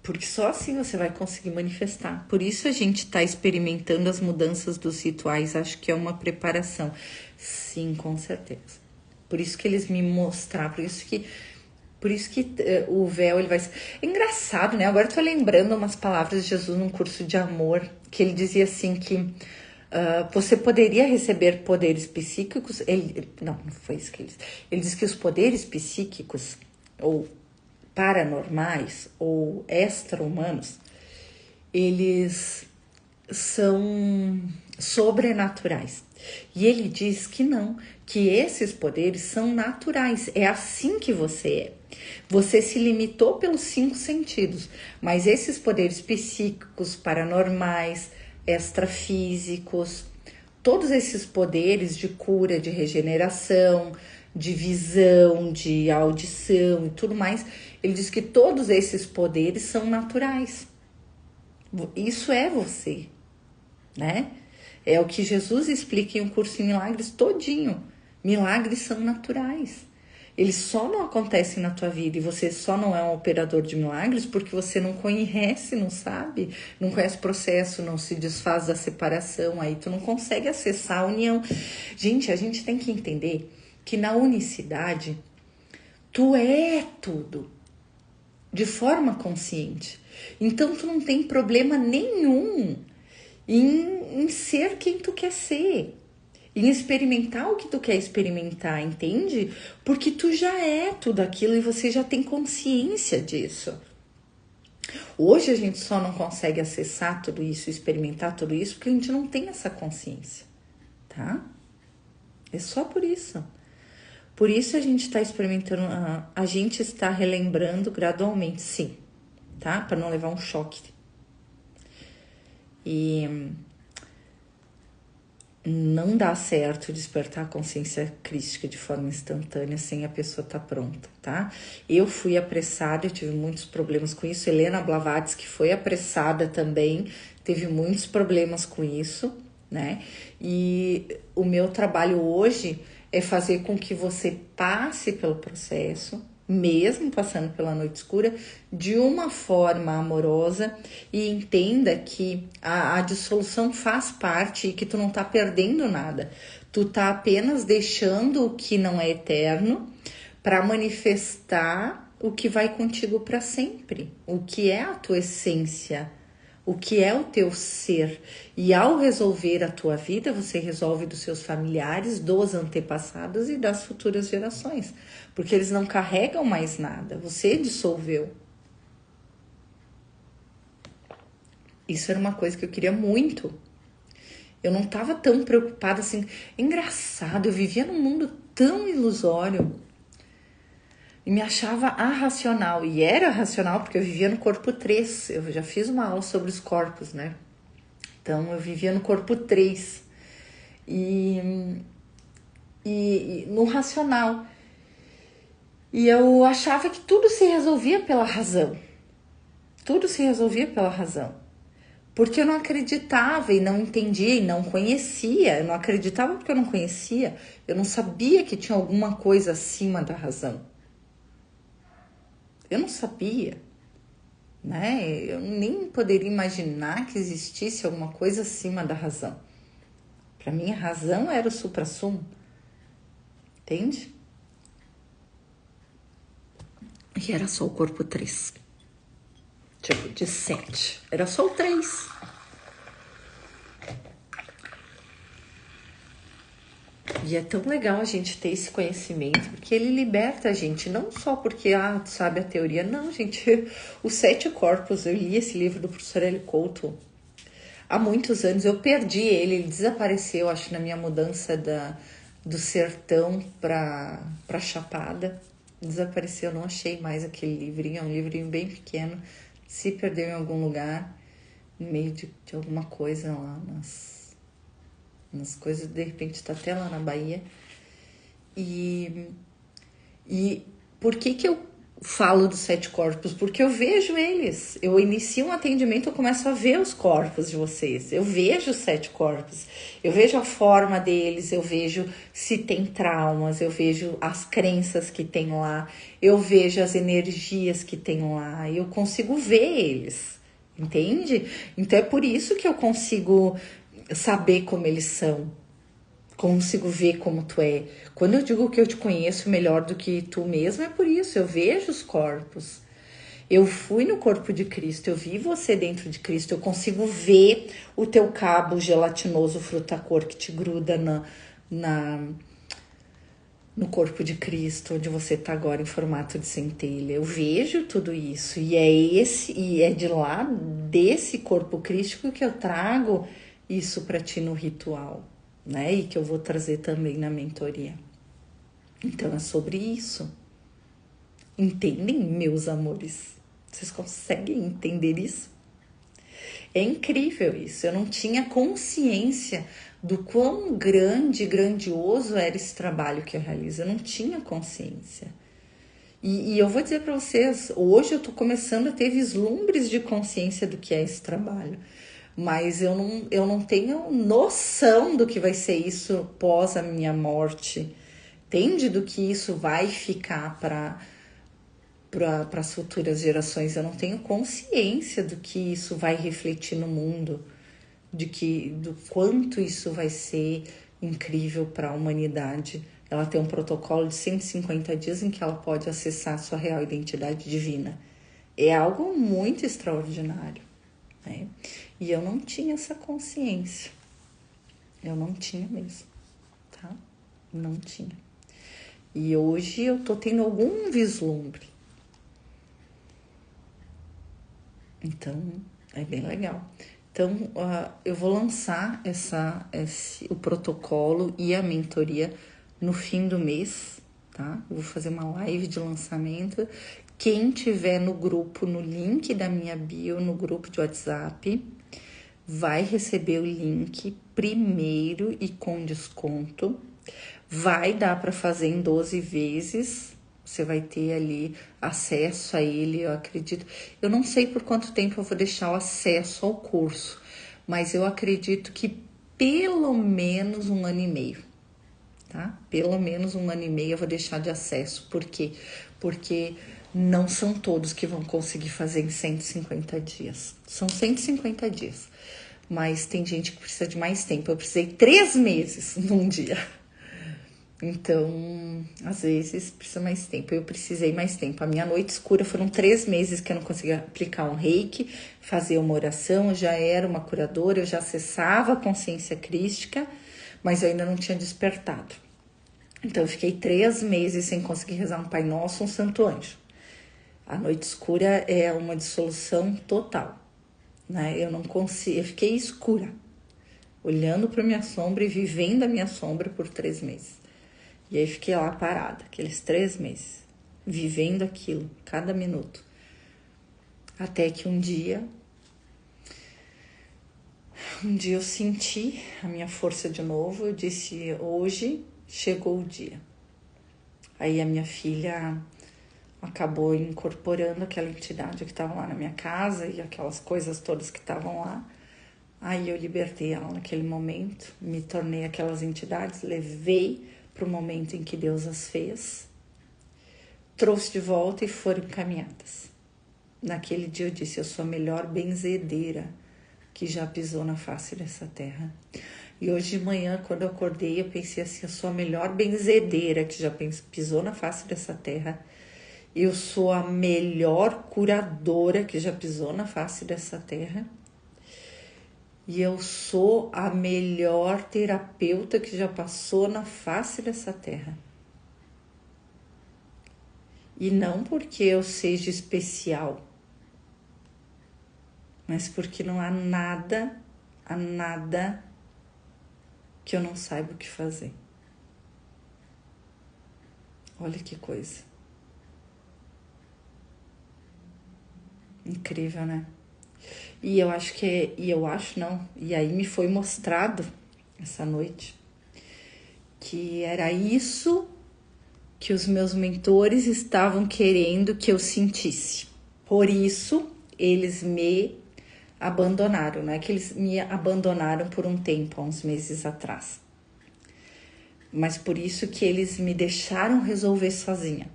Porque só assim você vai conseguir manifestar. Por isso a gente está experimentando as mudanças dos rituais. Acho que é uma preparação. Sim, com certeza. Por isso que eles me mostraram. Por isso que o véu ele vai ser... É engraçado, né? Agora eu tô lembrando umas palavras de Jesus num curso de amor. Que ele dizia assim que... você poderia receber poderes psíquicos... Não foi isso que ele disse. Ele disse que os poderes psíquicos... ou paranormais ou extra-humanos, eles são sobrenaturais. E ele diz que não, que esses poderes são naturais. É assim que você é. Você se limitou pelos 5 sentidos, mas esses poderes psíquicos, paranormais, extrafísicos, todos esses poderes de cura, de regeneração, de visão, de audição e tudo mais, ele diz que todos esses poderes são naturais. Isso é você, né? É o que Jesus explica em um curso em milagres todinho. Milagres são naturais. Eles só não acontecem na tua vida e você só não é um operador de milagres porque você não conhece, não sabe, não conhece o processo, não se desfaz da separação, aí tu não consegue acessar a união. Gente, a gente tem que entender que na unicidade tu é tudo, de forma consciente. Então tu não tem problema nenhum em ser quem tu quer ser, em experimentar o que tu quer experimentar, entende? Porque tu já é tudo aquilo e você já tem consciência disso. Hoje a gente só não consegue acessar tudo isso, experimentar tudo isso, porque a gente não tem essa consciência, tá? É só por isso. Por isso a gente está experimentando, a gente está relembrando gradualmente, sim, tá? Para não levar um choque. E não dá certo despertar a consciência crística de forma instantânea sem a pessoa estar pronta, tá? Eu fui apressada, eu tive muitos problemas com isso. Helena Blavatsky, que foi apressada também, teve muitos problemas com isso, né? E o meu trabalho hoje é fazer com que você passe pelo processo, mesmo passando pela noite escura, de uma forma amorosa, e entenda que a dissolução faz parte e que tu não tá perdendo nada. Tu tá apenas deixando o que não é eterno para manifestar o que vai contigo para sempre, o que é a tua essência, o que é o teu ser. E ao resolver a tua vida, você resolve dos seus familiares, dos antepassados e das futuras gerações, porque eles não carregam mais nada, você dissolveu. Isso era uma coisa que eu queria muito. Eu não estava tão preocupada assim. Engraçado, eu vivia num mundo tão ilusório e me achava arracional. E era racional porque eu vivia no corpo 3. Eu já fiz uma aula sobre os corpos, né? Então eu vivia no corpo 3 e no racional. E eu achava que tudo se resolvia pela razão. Tudo se resolvia pela razão. Porque eu não acreditava e não entendia e não conhecia. Eu não acreditava porque eu não conhecia. Eu não sabia que tinha alguma coisa acima da razão. Eu não sabia, né? Eu nem poderia imaginar que existisse alguma coisa acima da razão. Para mim, a razão era o suprassumo. Entende? E era só o corpo 3. Tipo, de 7. Era só o 3. E é tão legal a gente ter esse conhecimento, porque ele liberta a gente, não só porque, tu sabe a teoria. Não, gente, os 7 corpos, eu li esse livro do professor Hélio Couto há muitos anos, eu perdi ele desapareceu, acho, na minha mudança do sertão pra Chapada. Desapareceu, não achei mais aquele livrinho, é um livrinho bem pequeno, se perdeu em algum lugar, no meio de alguma coisa lá nas coisas, de repente tá até lá na Bahia. E por que eu falo dos 7 corpos? Porque eu vejo eles. Eu inicio um atendimento, eu começo a ver os corpos de vocês. Eu vejo os 7 corpos. Eu vejo a forma deles, eu vejo se tem traumas, eu vejo as crenças que tem lá, eu vejo as energias que tem lá, eu consigo ver eles, entende? Então é por isso que eu consigo saber como eles são. Consigo ver como tu é. Quando eu digo que eu te conheço melhor do que tu mesmo, é por isso. Eu vejo os corpos. Eu fui no corpo de Cristo, eu vi você dentro de Cristo, eu consigo ver o teu cabo gelatinoso frutacor que te gruda no corpo de Cristo, onde você está agora em formato de centelha. Eu vejo tudo isso. E é de lá, desse corpo crístico, que eu trago isso para ti no ritual, né? E que eu vou trazer também na mentoria. Então é sobre isso. Entendem, meus amores? Vocês conseguem entender isso? É incrível isso. Eu não tinha consciência do quão grande e grandioso era esse trabalho que eu realizo. Eu não tinha consciência. E eu vou dizer para vocês, hoje eu tô começando a ter vislumbres de consciência do que é esse trabalho. Mas eu não tenho noção do que vai ser isso pós a minha morte. Entende? Do que isso vai ficar para as futuras gerações. Eu não tenho consciência do que isso vai refletir no mundo, do quanto isso vai ser incrível para a humanidade. Ela tem um protocolo de 150 dias em que ela pode acessar a sua real identidade divina. É algo muito extraordinário, né? E eu não tinha essa consciência. Eu não tinha mesmo, tá? Não tinha. E hoje eu tô tendo algum vislumbre. Então, é bem legal. Então, eu vou lançar o protocolo e a mentoria no fim do mês, tá? Eu vou fazer uma live de lançamento. Quem tiver no grupo, no link da minha bio, no grupo de WhatsApp, vai receber o link primeiro e com desconto. Vai dar para fazer em 12 vezes. Você vai ter ali acesso a ele, eu acredito. Eu não sei por quanto tempo eu vou deixar o acesso ao curso, mas eu acredito que pelo menos 1 ano e meio. tá? Pelo menos 1 ano e meio eu vou deixar de acesso. Por quê? Porque não são todos que vão conseguir fazer em 150 dias. São 150 dias. Mas tem gente que precisa de mais tempo. Eu precisei 3 meses num dia. Então, às vezes, precisa mais tempo. Eu precisei mais tempo. A minha noite escura foram 3 meses que eu não conseguia aplicar um reiki, fazer uma oração. Eu já era uma curadora, eu já acessava a consciência crística, mas eu ainda não tinha despertado. Então, eu fiquei 3 meses sem conseguir rezar um Pai Nosso, um Santo Anjo. A noite escura é uma dissolução total, né? Eu não consigo, eu fiquei escura, olhando para minha sombra e vivendo a minha sombra por 3 meses. E aí fiquei lá parada, aqueles 3 meses, vivendo aquilo, cada minuto. Até que um dia eu senti a minha força de novo, eu disse, hoje chegou o dia. Aí a minha filha acabou incorporando aquela entidade que estava lá na minha casa e aquelas coisas todas que estavam lá. Aí eu libertei ela naquele momento, me tornei aquelas entidades, levei para o momento em que Deus as fez, trouxe de volta e foram encaminhadas. Naquele dia eu disse, eu sou a melhor benzedeira que já pisou na face dessa terra. E hoje de manhã, quando eu acordei, eu pensei assim, eu sou a melhor benzedeira que já pisou na face dessa terra. Eu sou a melhor curadora que já pisou na face dessa terra. E eu sou a melhor terapeuta que já passou na face dessa terra. E não porque eu seja especial, mas porque não há nada que eu não saiba o que fazer. Olha que coisa. Incrível, né? E eu acho que, e aí me foi mostrado essa noite que era isso que os meus mentores estavam querendo que eu sentisse. Por isso, eles me abandonaram, não é que eles me abandonaram por um tempo, há uns meses atrás. Mas por isso que eles me deixaram resolver sozinha,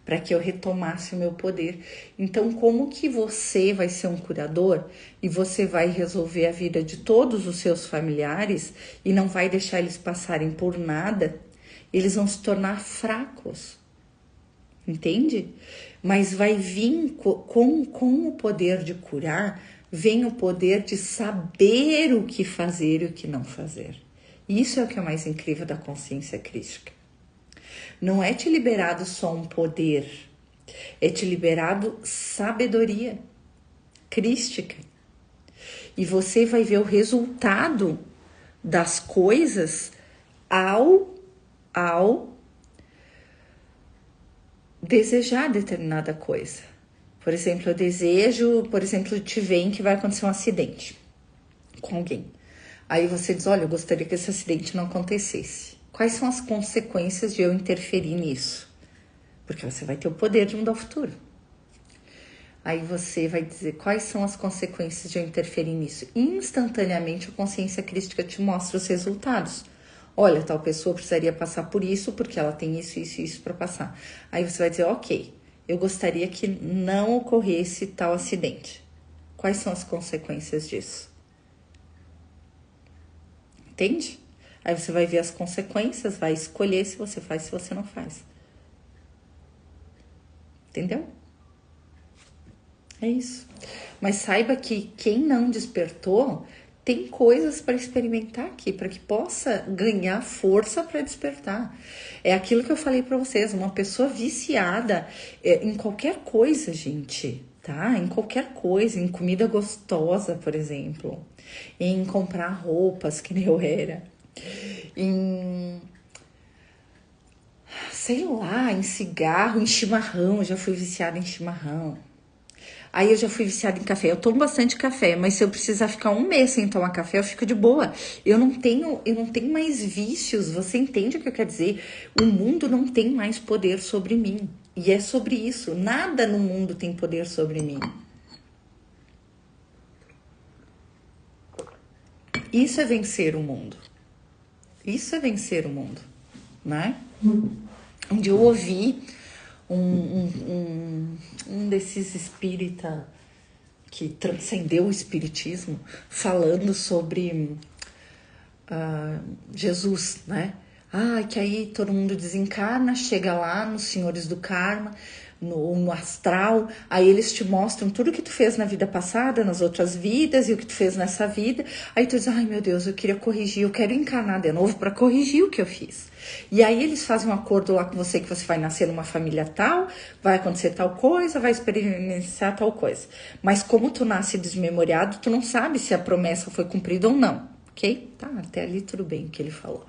para que eu retomasse o meu poder. Então, como que você vai ser um curador e você vai resolver a vida de todos os seus familiares e não vai deixar eles passarem por nada? Eles vão se tornar fracos, entende? Mas vai vir com o poder de curar, vem o poder de saber o que fazer e o que não fazer. Isso é o que é mais incrível da consciência crística. Não é te liberado só um poder, é te liberado sabedoria crística. E você vai ver o resultado das coisas ao desejar determinada coisa. Por exemplo, eu desejo, te vem que vai acontecer um acidente com alguém. Aí você diz, olha, eu gostaria que esse acidente não acontecesse. Quais são as consequências de eu interferir nisso? Porque você vai ter o poder de mudar o futuro. Aí você vai dizer, quais são as consequências de eu interferir nisso? Instantaneamente a consciência crística te mostra os resultados. Olha, tal pessoa precisaria passar por isso, porque ela tem isso, isso e isso para passar. Aí você vai dizer, ok, eu gostaria que não ocorresse tal acidente. Quais são as consequências disso? Entende? Aí você vai ver as consequências, vai escolher se você faz, se você não faz. Entendeu? É isso. Mas saiba que quem não despertou tem coisas para experimentar aqui, para que possa ganhar força para despertar. É aquilo que eu falei para vocês, uma pessoa viciada em qualquer coisa, gente, tá? Em qualquer coisa, em comida gostosa, por exemplo, em comprar roupas, que nem eu era, em, sei lá, em cigarro, em chimarrão, eu já fui viciada em chimarrão. Aí eu já fui viciada em café. Eu tomo bastante café, mas se eu precisar ficar um mês sem tomar café, eu fico de boa. Eu não tenho mais vícios. Você entende o que eu quero dizer? O mundo não tem mais poder sobre mim. E é sobre isso. Nada no mundo tem poder sobre mim. Isso é vencer o mundo. Isso é vencer o mundo. né? Onde eu ouvi um desses espírita que transcendeu o espiritismo falando sobre Jesus, né? Que aí todo mundo desencarna, chega lá nos Senhores do Karma, no astral, aí eles te mostram tudo que tu fez na vida passada, nas outras vidas e o que tu fez nessa vida. Aí tu diz, ai meu Deus, eu queria corrigir, eu quero encarnar de novo para corrigir o que eu fiz. E aí eles fazem um acordo lá com você que você vai nascer numa família tal, vai acontecer tal coisa, vai experienciar tal coisa. Mas como tu nasce desmemoriado, tu não sabe se a promessa foi cumprida ou não, ok? Tá, até ali tudo bem o que ele falou.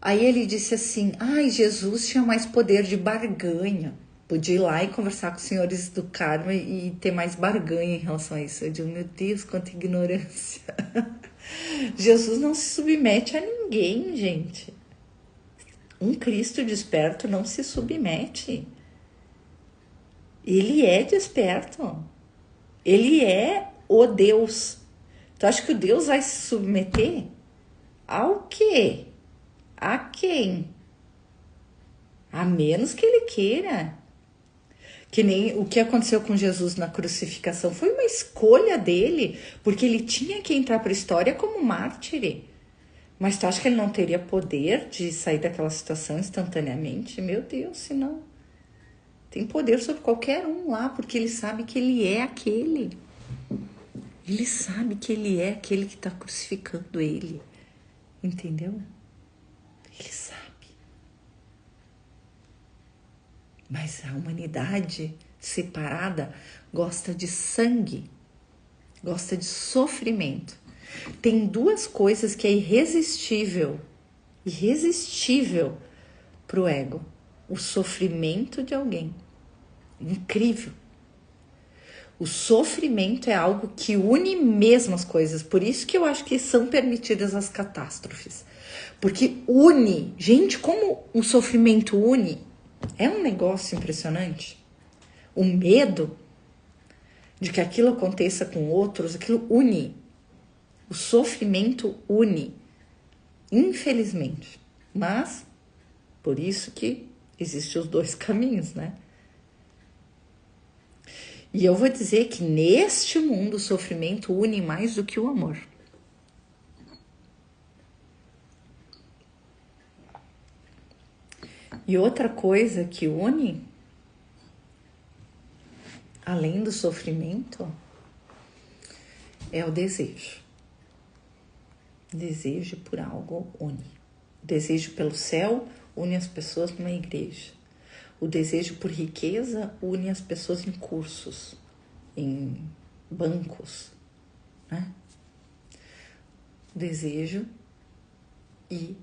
Aí ele disse assim, Jesus tinha mais poder de barganha. Podia ir lá e conversar com os senhores do karma e ter mais barganha em relação a isso. Eu digo, meu Deus, quanta ignorância. Jesus não se submete a ninguém, gente. Um Cristo desperto não se submete. Ele é desperto. Ele é o Deus. Tu acha que o Deus vai se submeter? Ao quê? A quem? A menos que ele queira. Que nem o que aconteceu com Jesus na crucificação foi uma escolha dele, porque ele tinha que entrar para a história como mártir. Mas tu acha que ele não teria poder de sair daquela situação instantaneamente? Meu Deus, se não. Tem poder sobre qualquer um lá, porque ele sabe que ele é aquele. Ele sabe que ele é aquele que está crucificando ele. Entendeu? Ele sabe. Mas a humanidade separada gosta de sangue, gosta de sofrimento. Tem duas coisas que é irresistível para o ego. O sofrimento de alguém. Incrível. O sofrimento é algo que une mesmo as coisas. Por isso que eu acho que são permitidas as catástrofes. Porque une. Gente, como o sofrimento une, é um negócio impressionante. O medo de que aquilo aconteça com outros, aquilo une. O sofrimento une. Infelizmente. Mas, por isso que existem os dois caminhos, né? E eu vou dizer que neste mundo o sofrimento une mais do que o amor. E outra coisa que une, além do sofrimento, é o desejo. O desejo por algo une. O desejo pelo céu une as pessoas numa igreja. O desejo por riqueza une as pessoas em cursos, em bancos, né? O desejo e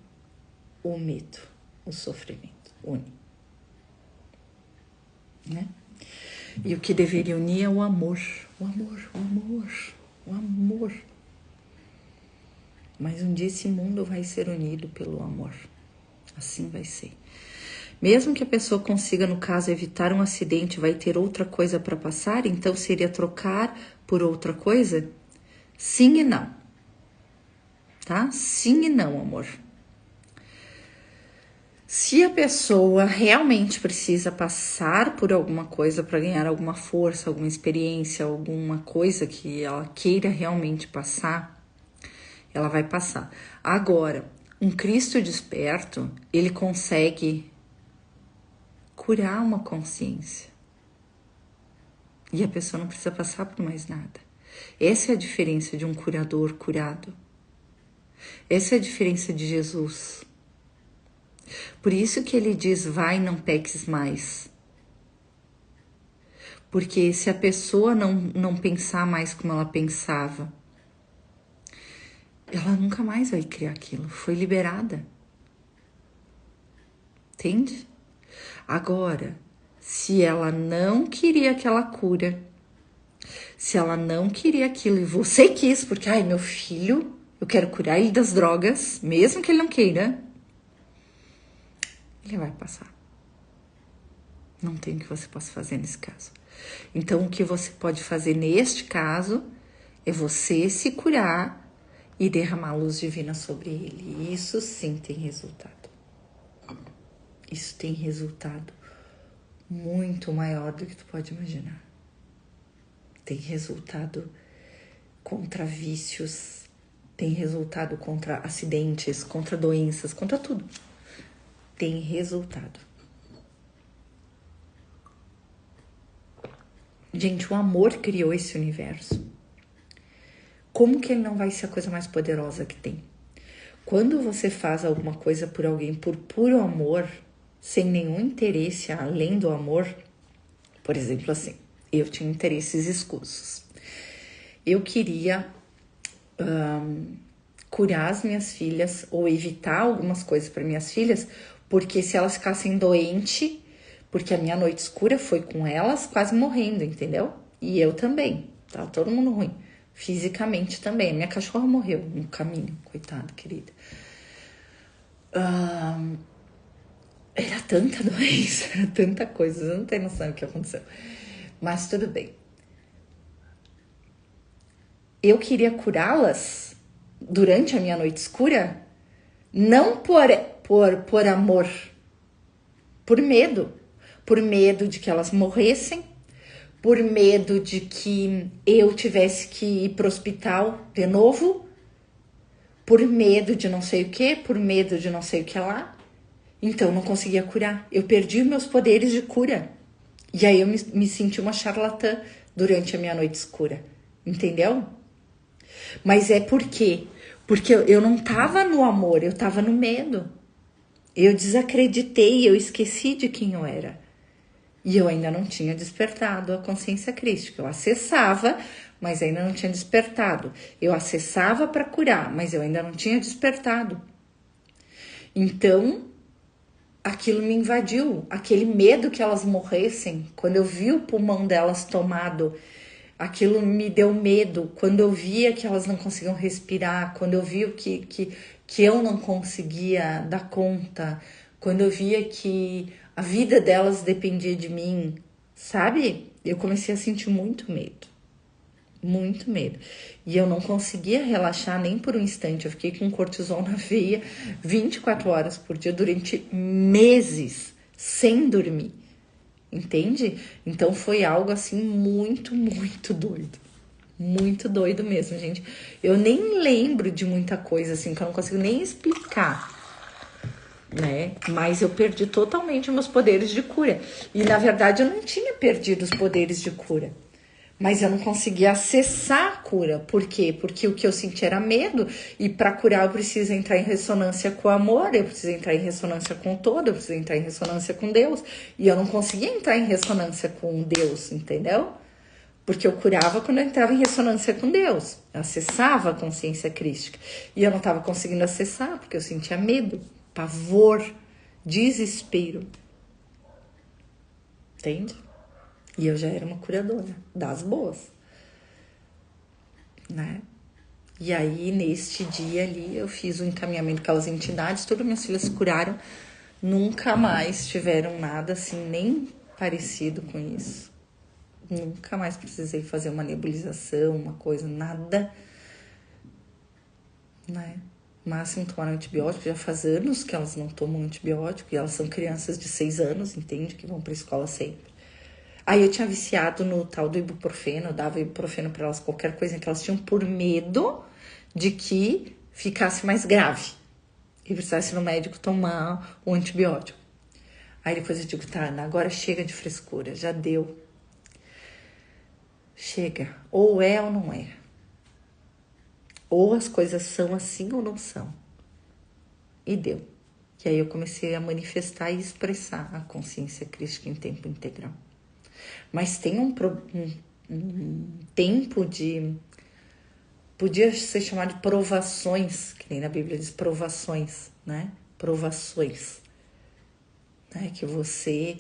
o medo, o sofrimento, une, né? E o que deveria unir é o amor, o amor, o amor, o amor. Mas um dia esse mundo vai ser unido pelo amor. Assim vai ser. Mesmo que a pessoa consiga, no caso, evitar um acidente, vai ter outra coisa para passar, então seria trocar por outra coisa? Sim e não. Tá? Sim e não, amor. Se a pessoa realmente precisa passar por alguma coisa para ganhar alguma força, alguma experiência, alguma coisa que ela queira realmente passar, ela vai passar. Agora, um Cristo desperto, ele consegue curar uma consciência. E a pessoa não precisa passar por mais nada. Essa é a diferença de um curador curado. Essa é a diferença de Jesus. Por isso que ele diz, vai, não peques mais. Porque se a pessoa não pensar mais como ela pensava, ela nunca mais vai criar aquilo. Foi liberada. Entende? Agora, se ela não queria aquela cura, se ela não queria aquilo e você quis, porque, meu filho, eu quero curar ele das drogas, mesmo que ele não queira, ele vai passar. Não tem o que você possa fazer nesse caso. Então, o que você pode fazer neste caso é você se curar e derramar luz divina sobre ele. Isso sim tem resultado. isso tem resultado muito maior do que tu pode imaginar. Tem resultado contra vícios, tem resultado contra acidentes, contra doenças, contra tudo. Tem resultado. Gente, o amor criou esse universo. Como que ele não vai ser a coisa mais poderosa que tem? Quando você faz alguma coisa por alguém por puro amor, sem nenhum interesse além do amor, por exemplo, assim, eu tinha interesses escusos. Eu queria curar as minhas filhas ou evitar algumas coisas para minhas filhas, porque se elas ficassem doentes, porque a minha noite escura foi com elas quase morrendo, entendeu? E eu também, tá? Todo mundo ruim. Fisicamente também. A minha cachorra morreu no caminho, coitada, querida. Era tanta doença, era tanta coisa, eu não tenho noção do que aconteceu. Mas tudo bem. Eu queria curá-las durante a minha noite escura, não por amor, por medo. Por medo de que elas morressem, por medo de que eu tivesse que ir pro hospital de novo, por medo de não sei o que, por medo de não sei o que lá. Então não conseguia curar. Eu perdi meus poderes de cura. E aí eu me senti uma charlatã durante a minha noite escura. Entendeu? Mas é por quê? Porque eu não tava no amor, eu tava no medo. Eu desacreditei, eu esqueci de quem eu era. E eu ainda não tinha despertado a consciência crística. Eu acessava, mas ainda não tinha despertado. Eu acessava para curar, mas eu ainda não tinha despertado. Então, aquilo me invadiu. Aquele medo que elas morressem, quando eu vi o pulmão delas tomado, aquilo me deu medo. Quando eu via que elas não conseguiam respirar, quando eu vi que eu não conseguia dar conta, quando eu via que a vida delas dependia de mim, sabe? Eu comecei a sentir muito medo. Muito medo. E eu não conseguia relaxar nem por um instante. Eu fiquei com cortisol na veia 24 horas por dia durante meses, sem dormir. Entende? Então foi algo assim muito, muito doido. Muito doido mesmo, gente. Eu nem lembro de muita coisa assim, que eu não consigo nem explicar, né? Mas eu perdi totalmente meus poderes de cura. E na verdade eu não tinha perdido os poderes de cura. Mas eu não conseguia acessar a cura. Por quê? Porque o que eu senti era medo. E para curar eu preciso entrar em ressonância com o amor, eu preciso entrar em ressonância com o todo, eu preciso entrar em ressonância com Deus. E eu não conseguia entrar em ressonância com Deus, entendeu? Porque eu curava quando eu entrava em ressonância com Deus. Eu acessava a consciência crística. E eu não estava conseguindo acessar, porque eu sentia medo, pavor, desespero. Entende? E eu já era uma curadora das boas, né? E aí, neste dia ali, eu fiz o encaminhamento com aquelas entidades, todas minhas filhas se curaram, nunca mais tiveram nada assim, nem parecido com isso. Nunca mais precisei fazer uma nebulização, uma coisa, nada, né? Máximo tomaram antibiótico, já faz anos que elas não tomam antibiótico, e elas são crianças de 6 anos, entende? Que vão pra escola sempre. Aí eu tinha viciado no tal do ibuprofeno, eu dava ibuprofeno pra elas, qualquer coisa que elas tinham, por medo de que ficasse mais grave e precisasse no médico tomar o antibiótico. Aí depois eu digo, tá, Ana, agora chega de frescura, já deu. Chega, ou é ou não é. Ou as coisas são assim ou não são. E deu. E aí eu comecei a manifestar e expressar a consciência crística em tempo integral. Mas tem um tempo de... Podia ser chamado de provações, que nem na Bíblia diz provações, né? Provações. Né? Que você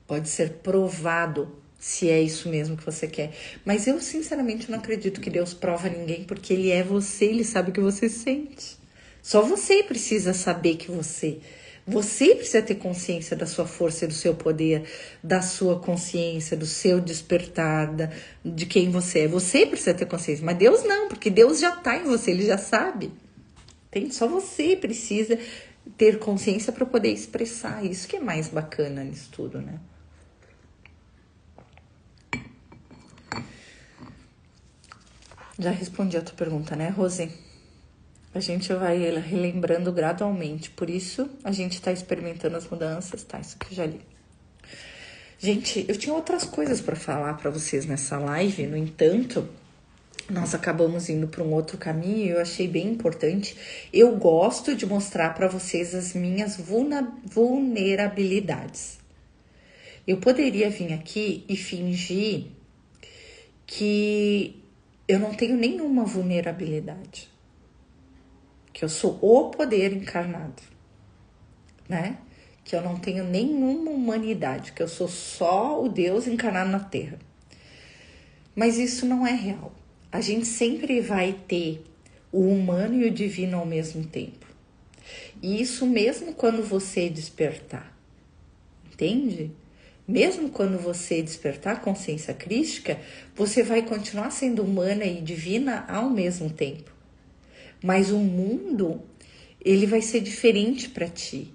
pode ser provado se é isso mesmo que você quer. Mas eu, sinceramente, não acredito que Deus prova ninguém, porque Ele é você, Ele sabe o que você sente. Só você precisa saber que você precisa ter consciência da sua força e do seu poder, da sua consciência, do seu despertar, de quem você é. Você precisa ter consciência, mas Deus não, porque Deus já está em você, Ele já sabe. Entende? Só você precisa ter consciência para poder expressar. Isso que é mais bacana nisso tudo, né? Já respondi a tua pergunta, né, Rose? A gente vai relembrando gradualmente. Por isso, a gente tá experimentando as mudanças, tá? Isso que eu já li. Gente, eu tinha outras coisas para falar para vocês nessa live. No entanto, nós acabamos indo para um outro caminho e eu achei bem importante. Eu gosto de mostrar para vocês as minhas vulnerabilidades. Eu poderia vir aqui e fingir que eu não tenho nenhuma vulnerabilidade, que eu sou o poder encarnado, né? Que eu não tenho nenhuma humanidade, que eu sou só o Deus encarnado na Terra. Mas isso não é real. A gente sempre vai ter o humano e o divino ao mesmo tempo. E isso mesmo quando você despertar, entende? Mesmo quando você despertar a consciência crística, você vai continuar sendo humana e divina ao mesmo tempo. Mas o mundo, ele vai ser diferente para ti.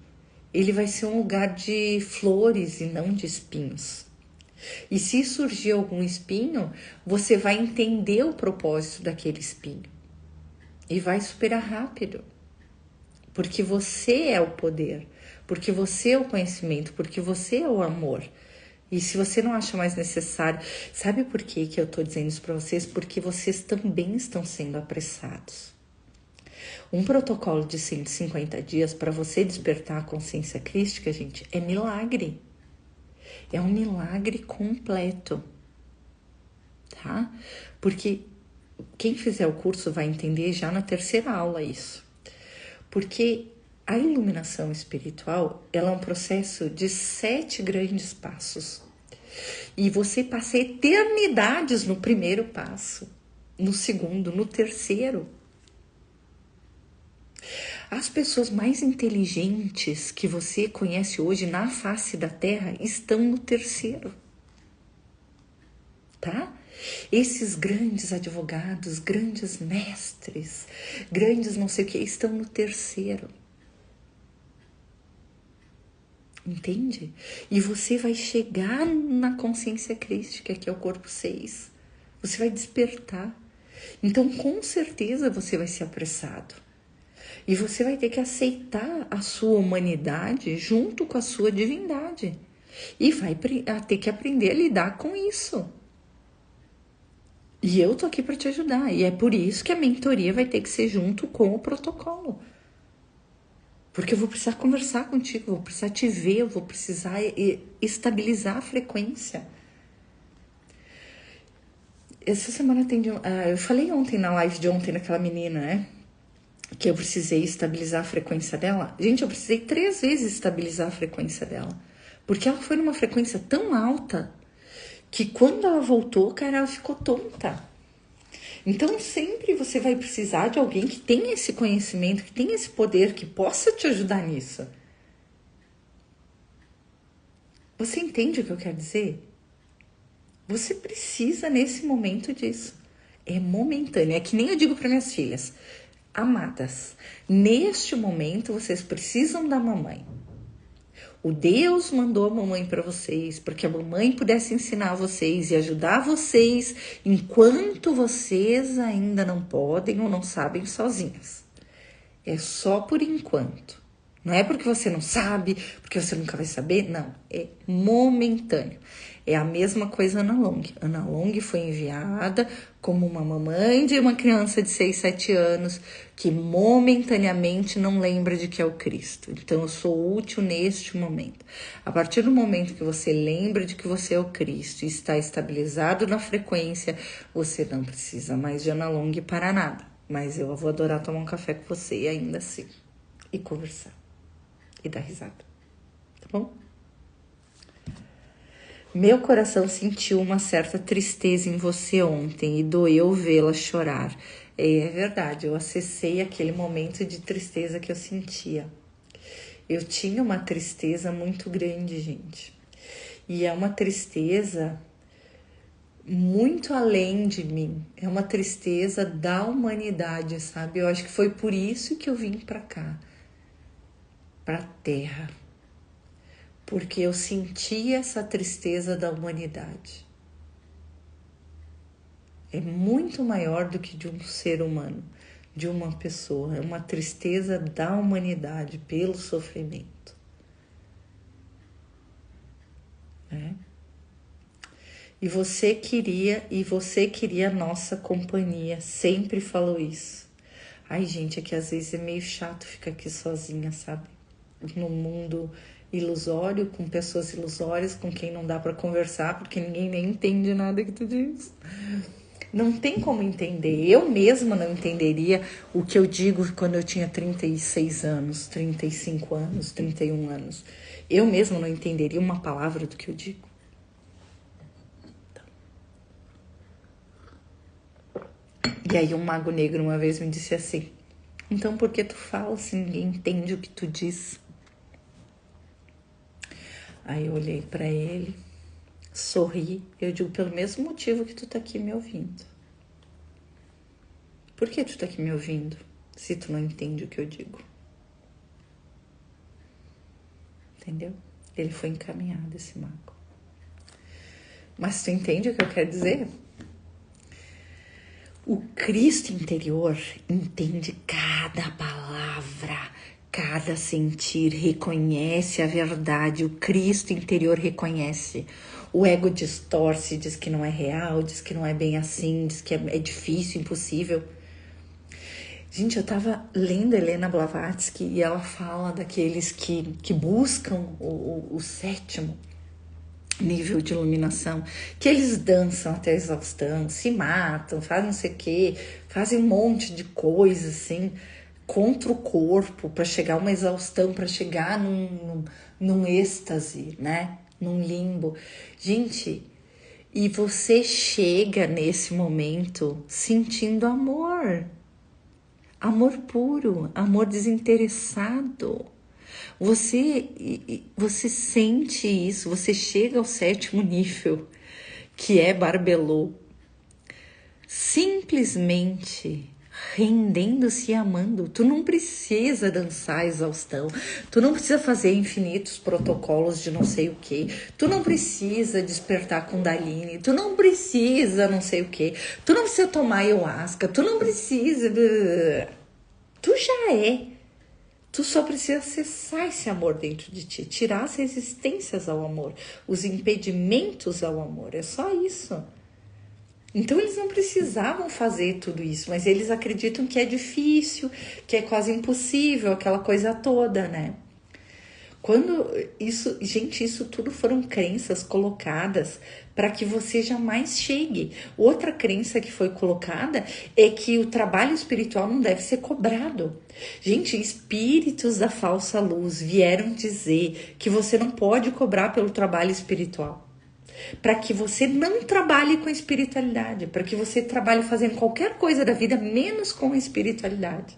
Ele vai ser um lugar de flores e não de espinhos. E se surgir algum espinho, você vai entender o propósito daquele espinho. E vai superar rápido. Porque você é o poder. Porque você é o conhecimento. Porque você é o amor. E se você não acha mais necessário... Sabe por que eu tô dizendo isso para vocês? Porque vocês também estão sendo apressados. Um protocolo de 150 dias para você despertar a consciência crística, gente, é milagre. É um milagre completo, tá? Porque quem fizer o curso vai entender já na terceira aula isso. Porque a iluminação espiritual, ela é um processo de 7 grandes passos. E você passa eternidades no primeiro passo, no segundo, no terceiro. As pessoas mais inteligentes que você conhece hoje na face da Terra estão no terceiro, tá? Esses grandes advogados, grandes mestres, grandes não sei o que, estão no terceiro. Entende? E você vai chegar na consciência crística, que é o corpo 6. Você vai despertar. Então, com certeza, você vai ser apressado. E você vai ter que aceitar a sua humanidade junto com a sua divindade. E vai ter que aprender a lidar com isso. E eu tô aqui para te ajudar. E é por isso que a mentoria vai ter que ser junto com o protocolo. Porque eu vou precisar conversar contigo, vou precisar te ver, eu vou precisar estabilizar a frequência. Essa semana eu falei ontem na live de ontem daquela menina, né? Que eu precisei estabilizar a frequência dela. Gente, eu precisei 3 vezes estabilizar a frequência dela. Porque ela foi numa frequência tão alta que quando ela voltou, cara, ela ficou tonta. Então, sempre você vai precisar de alguém que tenha esse conhecimento, que tenha esse poder, que possa te ajudar nisso. Você entende o que eu quero dizer? Você precisa nesse momento disso. É momentâneo. É que nem eu digo para minhas filhas. Amadas, neste momento vocês precisam da mamãe. O Deus mandou a mamãe para vocês, porque a mamãe pudesse ensinar vocês e ajudar vocês enquanto vocês ainda não podem ou não sabem sozinhas. É só por enquanto. Não é porque você não sabe, porque você nunca vai saber, não. É momentâneo. É a mesma coisa Ana Long. Ana Long foi enviada como uma mamãe de uma criança de 6, 7 anos que momentaneamente não lembra de que é o Cristo. Então, eu sou útil neste momento. A partir do momento que você lembra de que você é o Cristo e está estabilizado na frequência, você não precisa mais de Ana Long para nada. Mas eu vou adorar tomar um café com você ainda assim. E conversar. E dar risada. Tá bom? Meu coração sentiu uma certa tristeza em você ontem e doeu vê-la chorar. É verdade, eu acessei aquele momento de tristeza que eu sentia. Eu tinha uma tristeza muito grande, gente. E é uma tristeza muito além de mim. É uma tristeza da humanidade, sabe? Eu acho que foi por isso que eu vim pra cá. para a Terra, porque eu senti essa tristeza da humanidade. É muito maior do que de um ser humano, de uma pessoa. É uma tristeza da humanidade pelo sofrimento. Né? E você queria a nossa companhia, sempre falou isso. Ai, gente, é que às vezes é meio chato ficar aqui sozinha, sabe? No mundo ilusório, com pessoas ilusórias, com quem não dá pra conversar, porque ninguém nem entende nada que tu diz. Não tem como entender. Eu mesma não entenderia o que eu digo quando eu tinha 36 anos, 35 anos, 31 anos. Eu mesma não entenderia uma palavra do que eu digo. E aí um mago negro uma vez me disse assim: então por que tu fala se ninguém entende o que tu diz? Aí eu olhei pra ele, sorri, eu digo: pelo mesmo motivo que tu tá aqui me ouvindo. Por que tu tá aqui me ouvindo se tu não entende o que eu digo? Entendeu? Ele foi encaminhado, esse mago. Mas tu entende o que eu quero dizer? O Cristo interior entende cada palavra, cada sentir, reconhece a verdade. O Cristo interior reconhece. O ego distorce, diz que não é real, diz que não é bem assim, diz que é difícil, impossível. Gente, eu tava lendo Helena Blavatsky e ela fala daqueles que buscam o sétimo nível de iluminação, que eles dançam até a exaustão, se matam, fazem não sei o que, fazem um monte de coisa assim contra o corpo para chegar a uma exaustão, para chegar num êxtase, né? Num limbo. Gente, e você chega nesse momento sentindo amor. Amor puro, amor desinteressado. Você sente isso, você chega ao sétimo nível, que é Barbelô, simplesmente rendendo-se e amando. Tu não precisa dançar a exaustão, tu não precisa fazer infinitos protocolos de não sei o que, tu não precisa despertar Kundalini, tu não precisa não sei o que, tu não precisa tomar ayahuasca, tu não precisa... Tu já é. Tu só precisa acessar esse amor dentro de ti, tirar as resistências ao amor, os impedimentos ao amor, é só isso. Então eles não precisavam fazer tudo isso, mas eles acreditam que é difícil, que é quase impossível, aquela coisa toda, né? Isso tudo foram crenças colocadas para que você jamais chegue. Outra crença que foi colocada é que o trabalho espiritual não deve ser cobrado. Gente, espíritos da falsa luz vieram dizer que você não pode cobrar pelo trabalho espiritual. Para que você não trabalhe com a espiritualidade, para que você trabalhe fazendo qualquer coisa da vida menos com a espiritualidade.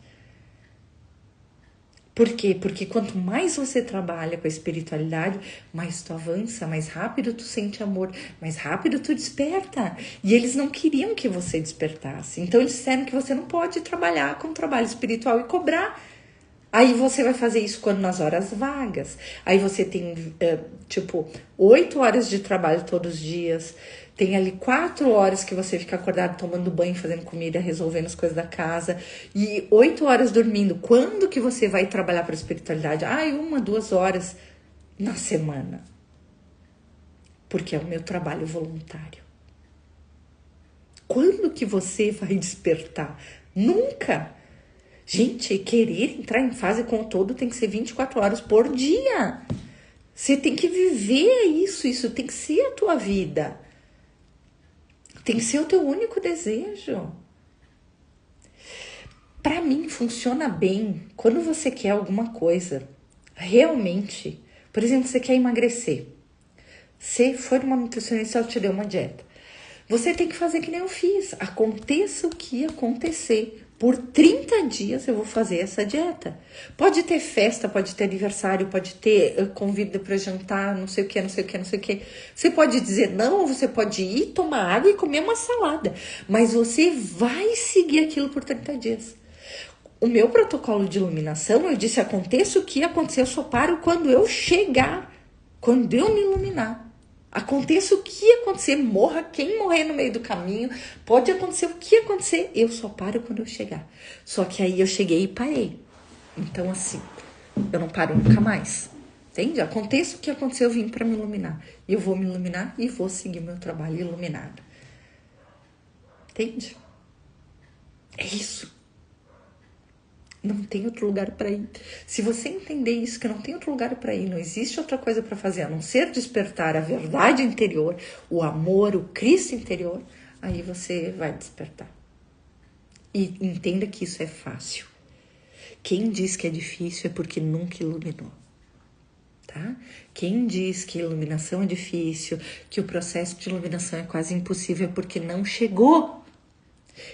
Por quê? Porque quanto mais você trabalha com a espiritualidade, mais tu avança, mais rápido tu sente amor, mais rápido tu desperta. E eles não queriam que você despertasse. Então eles disseram que você não pode trabalhar com trabalho espiritual e cobrar. Aí você vai fazer isso quando nas horas vagas. Aí você tem, 8 horas de trabalho todos os dias. Tem ali 4 horas que você fica acordado tomando banho, fazendo comida, resolvendo as coisas da casa. E 8 horas dormindo. Quando que você vai trabalhar para a espiritualidade? 1, 2 horas na semana. Porque é o meu trabalho voluntário. Quando que você vai despertar? Nunca! Gente, querer entrar em fase com o todo tem que ser 24 horas por dia. Você tem que viver isso tem que ser a tua vida. Tem que ser o teu único desejo. Para mim, funciona bem quando você quer alguma coisa. Realmente. Por exemplo, você quer emagrecer. Você foi numa nutricionista, ela te deu uma dieta. Você tem que fazer que nem eu fiz. Aconteça o que acontecer. Por 30 dias eu vou fazer essa dieta. Pode ter festa, pode ter aniversário, pode ter convite para jantar, não sei o que, não sei o que, não sei o que. Você pode dizer não, você pode ir tomar água e comer uma salada. Mas você vai seguir aquilo por 30 dias. o meu protocolo de iluminação, eu disse, aconteça o que acontecer, eu só paro quando eu chegar, quando eu me iluminar. Aconteça o que acontecer, morra quem morrer no meio do caminho, pode acontecer o que acontecer, eu só paro quando eu chegar. Só que aí eu cheguei e parei. Então assim, eu não paro nunca mais. Entende? Aconteça o que acontecer, eu vim para me iluminar. E eu vou me iluminar e vou seguir meu trabalho iluminado. Entende? É isso. Não tem outro lugar para ir. Se você entender isso, que não tem outro lugar para ir, não existe outra coisa para fazer a não ser despertar a verdade interior, o amor, o Cristo interior, aí você vai despertar. E entenda que isso é fácil. Quem diz que é difícil é porque nunca iluminou. Tá? Quem diz que iluminação é difícil, que o processo de iluminação é quase impossível é porque não chegou.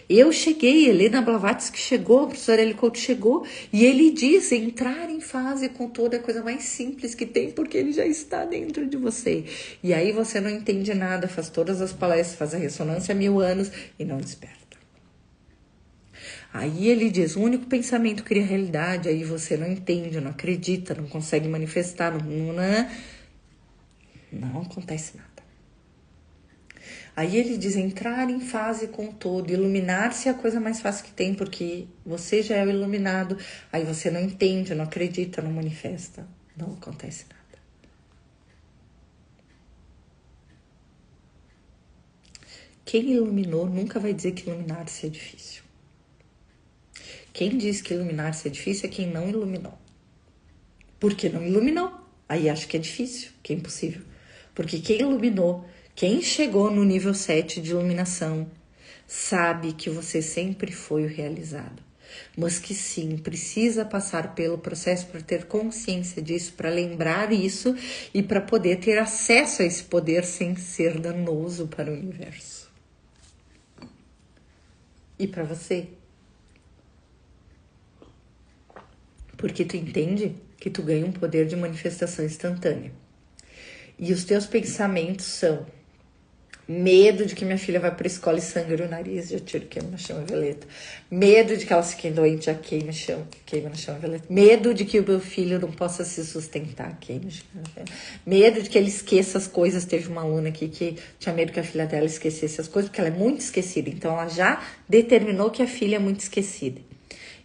Eu cheguei, Helena Blavatsky chegou, o professor Hélio Couto chegou, e ele diz entrar em fase com toda a coisa mais simples que tem, porque ele já está dentro de você. E aí você não entende nada, faz todas as palestras, faz a ressonância há 1000 anos e não desperta. Aí ele diz, o único pensamento cria realidade, aí você não entende, não acredita, não consegue manifestar, não acontece nada. Aí ele diz, entrar em fase com o todo, iluminar-se é a coisa mais fácil que tem, porque você já é o iluminado, aí você não entende, não acredita, não manifesta, não acontece nada. Quem iluminou nunca vai dizer que iluminar-se é difícil. Quem diz que iluminar-se é difícil é quem não iluminou. Porque não iluminou, aí acha que é difícil, que é impossível. Porque quem iluminou, quem chegou no nível 7 de iluminação, sabe que você sempre foi o realizado. Mas que sim, precisa passar pelo processo para ter consciência disso, para lembrar isso e para poder ter acesso a esse poder sem ser danoso para o universo. E para você? Porque tu entende que tu ganha um poder de manifestação instantânea. E os teus pensamentos são medo de que minha filha vá para a escola e sangre o nariz, já tiro, queima na chama violeta. Medo de que ela fique doente, já queima na chama violeta. Medo de que o meu filho não possa se sustentar, queima na chama violeta. Medo de que ele esqueça as coisas. Teve uma aluna aqui que tinha medo que a filha dela esquecesse as coisas, porque ela é muito esquecida. Então ela já determinou que a filha é muito esquecida.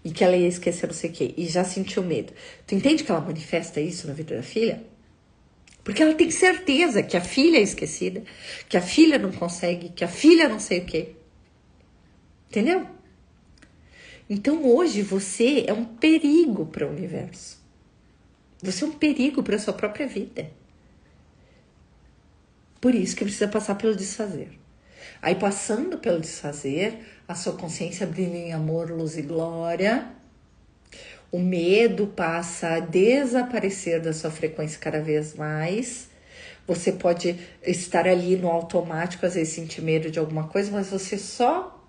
E que ela ia esquecer não sei o quê. E já sentiu medo. Tu entende que ela manifesta isso na vida da filha? Porque ela tem certeza que a filha é esquecida, que a filha não consegue, que a filha não sei o quê. Entendeu? Então hoje você é um perigo para o universo. Você é um perigo para a sua própria vida. Por isso que precisa passar pelo desfazer. Aí passando pelo desfazer, a sua consciência brilha em amor, luz e glória. O medo passa a desaparecer da sua frequência cada vez mais. Você pode estar ali no automático, às vezes sentir medo de alguma coisa, mas você só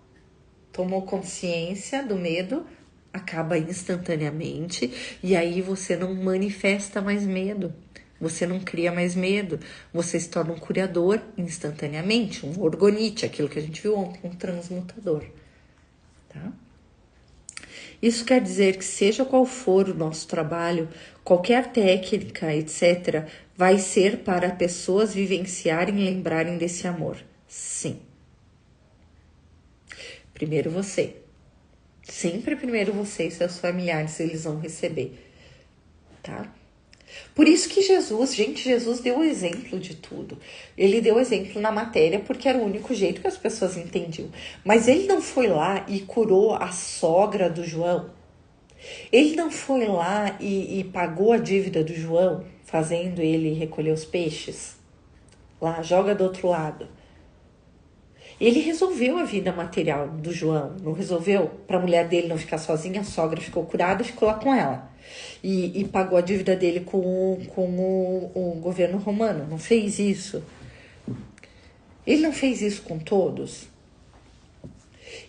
tomou consciência do medo, acaba instantaneamente, e aí você não manifesta mais medo. Você não cria mais medo. Você se torna um curador instantaneamente, um orgonite, aquilo que a gente viu ontem, um transmutador. Tá? Isso quer dizer que seja qual for o nosso trabalho, qualquer técnica, etc., vai ser para pessoas vivenciarem e lembrarem desse amor. Sim. Primeiro você. Sempre primeiro você e seus familiares, eles vão receber. Tá? Por isso que Jesus deu o exemplo de tudo. Ele deu o exemplo na matéria porque era o único jeito que as pessoas entendiam. Mas ele não foi lá e curou a sogra do João. Ele não foi lá e pagou a dívida do João, fazendo ele recolher os peixes. Lá, joga do outro lado. Ele resolveu a vida material do João, não resolveu? Para a mulher dele não ficar sozinha, a sogra ficou curada e ficou lá com ela. E pagou a dívida dele com o governo romano, não fez isso? Ele não fez isso com todos?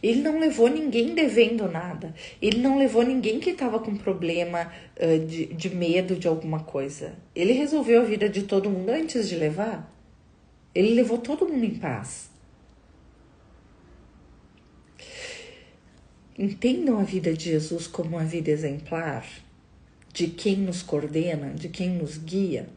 Ele não levou ninguém devendo nada. Ele não levou ninguém que estava com problema de medo de alguma coisa. Ele resolveu a vida de todo mundo antes de levar. Ele levou todo mundo em paz. Entendam a vida de Jesus como uma vida exemplar, de quem nos coordena, de quem nos guia.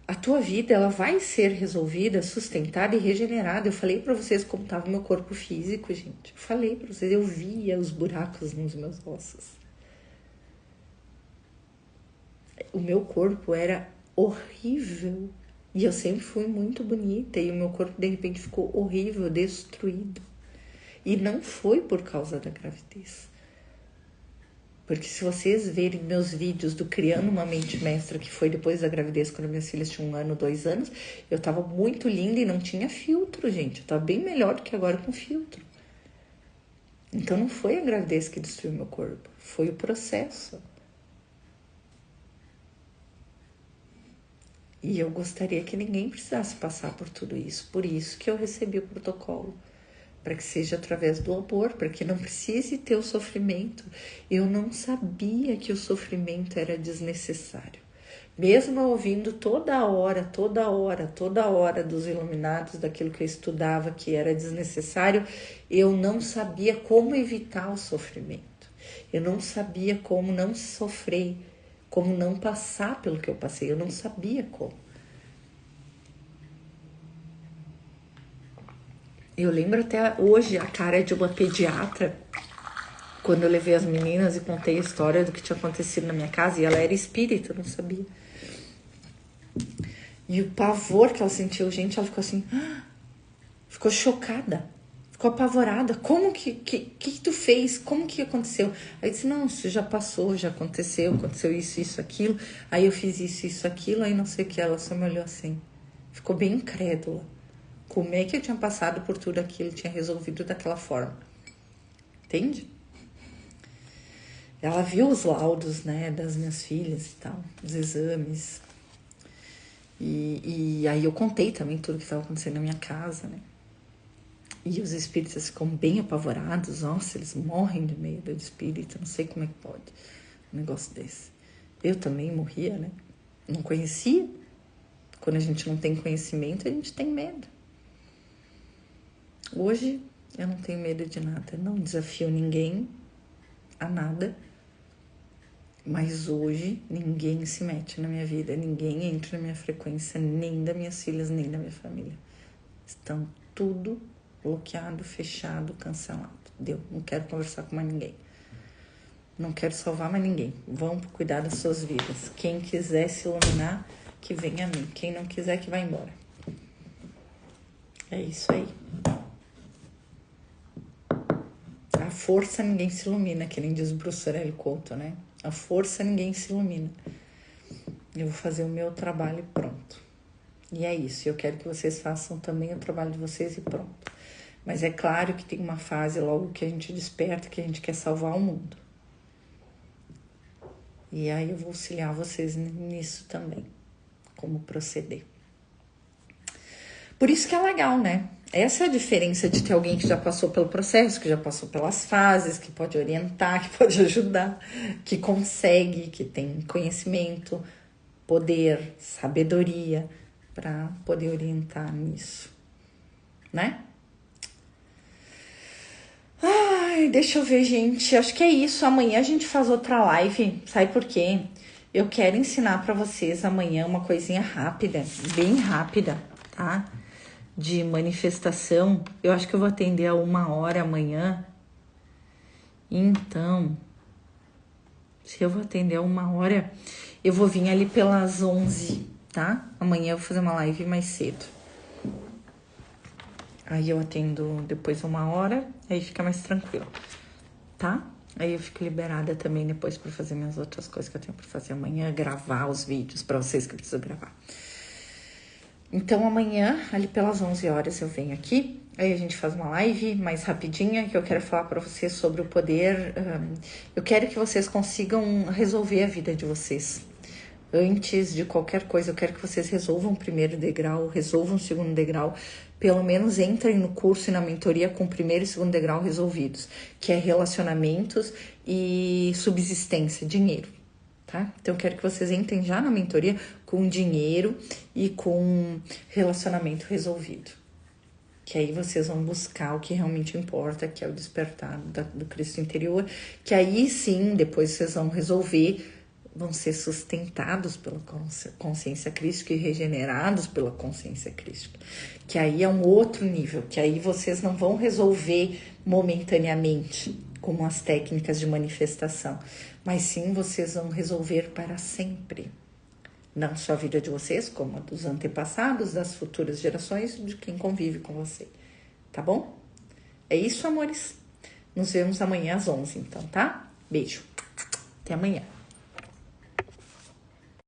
A tua vida, ela vai ser resolvida, sustentada e regenerada. Eu falei para vocês como estava o meu corpo físico, gente. Eu falei para vocês, eu via os buracos nos meus ossos. O meu corpo era horrível. E eu sempre fui muito bonita. E o meu corpo, de repente, ficou horrível, destruído. E não foi por causa da gravidez. Porque se vocês verem meus vídeos do Criando uma Mente Mestra, que foi depois da gravidez, quando minhas filhas tinham 1 ano, 2 anos, eu tava muito linda e não tinha filtro, gente. Eu tava bem melhor do que agora com filtro. Então não foi a gravidez que destruiu meu corpo, foi o processo. E eu gostaria que ninguém precisasse passar por tudo isso. Por isso que eu recebi o protocolo. Para que seja através do amor, para que não precise ter o sofrimento. Eu não sabia que o sofrimento era desnecessário. Mesmo ouvindo toda hora dos iluminados, daquilo que eu estudava que era desnecessário, eu não sabia como evitar o sofrimento. Eu não sabia como não sofrer, como não passar pelo que eu passei. Eu não sabia como. Eu lembro até hoje a cara de uma pediatra, quando eu levei as meninas e contei a história do que tinha acontecido na minha casa, e ela era espírita, eu não sabia. E o pavor que ela sentiu, gente, ela ficou assim, ficou chocada, ficou apavorada. Como que tu fez? Como que aconteceu? Aí eu disse, não, isso já passou, já aconteceu isso, aquilo. Aí eu fiz isso, aquilo, aí não sei o que, ela só me olhou assim. Ficou bem incrédula. Como é que eu tinha passado por tudo aquilo, tinha resolvido daquela forma? Entende? Ela viu os laudos, né, das minhas filhas e tal, os exames. E aí eu contei também tudo que estava acontecendo na minha casa, né? E os espíritas ficam bem apavorados. Nossa, eles morrem de medo de espírito. Não sei como é que pode um negócio desse. Eu também morria, né? Não conhecia. Quando a gente não tem conhecimento, a gente tem medo. Hoje eu não tenho medo de nada, não desafio ninguém a nada, mas hoje ninguém se mete na minha vida, ninguém entra na minha frequência, nem das minhas filhas, nem da minha família. Estão tudo bloqueado, fechado, cancelado. Deu, não quero conversar com mais ninguém. Não quero salvar mais ninguém. Vão cuidar das suas vidas. Quem quiser se iluminar, que venha a mim. Quem não quiser, que vá embora. É isso aí. A força ninguém se ilumina, que nem diz Bruce Aurélio Couto, né? A força ninguém se ilumina. Eu vou fazer o meu trabalho e pronto. E é isso. Eu quero que vocês façam também o trabalho de vocês e pronto. Mas é claro que tem uma fase logo que a gente desperta, que a gente quer salvar o mundo. E aí eu vou auxiliar vocês nisso também. Como proceder. Por isso que é legal, né? Essa é a diferença de ter alguém que já passou pelo processo, que já passou pelas fases, que pode orientar, que pode ajudar, que consegue, que tem conhecimento, poder, sabedoria para poder orientar nisso, né? Ai, deixa eu ver, gente. Acho que é isso. Amanhã a gente faz outra live. Sabe por quê? Eu quero ensinar para vocês amanhã uma coisinha rápida, bem rápida, tá? De manifestação. Eu acho que eu vou atender a 1h amanhã. Então, se eu vou atender a 1h, eu vou vir ali pelas 11, tá? Amanhã eu vou fazer uma live mais cedo. Aí eu atendo depois 1h, aí fica mais tranquilo, tá? Aí eu fico liberada também depois para fazer minhas outras coisas que eu tenho para fazer amanhã, gravar os vídeos para vocês que eu preciso gravar. Então amanhã, ali pelas 11h, eu venho aqui, aí a gente faz uma live mais rapidinha, que eu quero falar para vocês sobre o poder. Eu quero que vocês consigam resolver a vida de vocês. Antes de qualquer coisa, eu quero que vocês resolvam o primeiro degrau, resolvam o segundo degrau, pelo menos entrem no curso e na mentoria com o primeiro e segundo degrau resolvidos, que é relacionamentos e subsistência, dinheiro. Tá? Então, eu quero que vocês entrem já na mentoria com dinheiro e com relacionamento resolvido. Que aí vocês vão buscar o que realmente importa, que é o despertar do Cristo interior, que aí sim, depois vocês vão resolver, vão ser sustentados pela consciência crística e regenerados pela consciência crística. Que aí é um outro nível, que aí vocês não vão resolver momentaneamente, como as técnicas de manifestação, mas sim vocês vão resolver para sempre. Não só a vida de vocês, como a dos antepassados, das futuras gerações, de quem convive com você. Tá bom? É isso, amores. Nos vemos amanhã às 11, então, tá? Beijo. Até amanhã.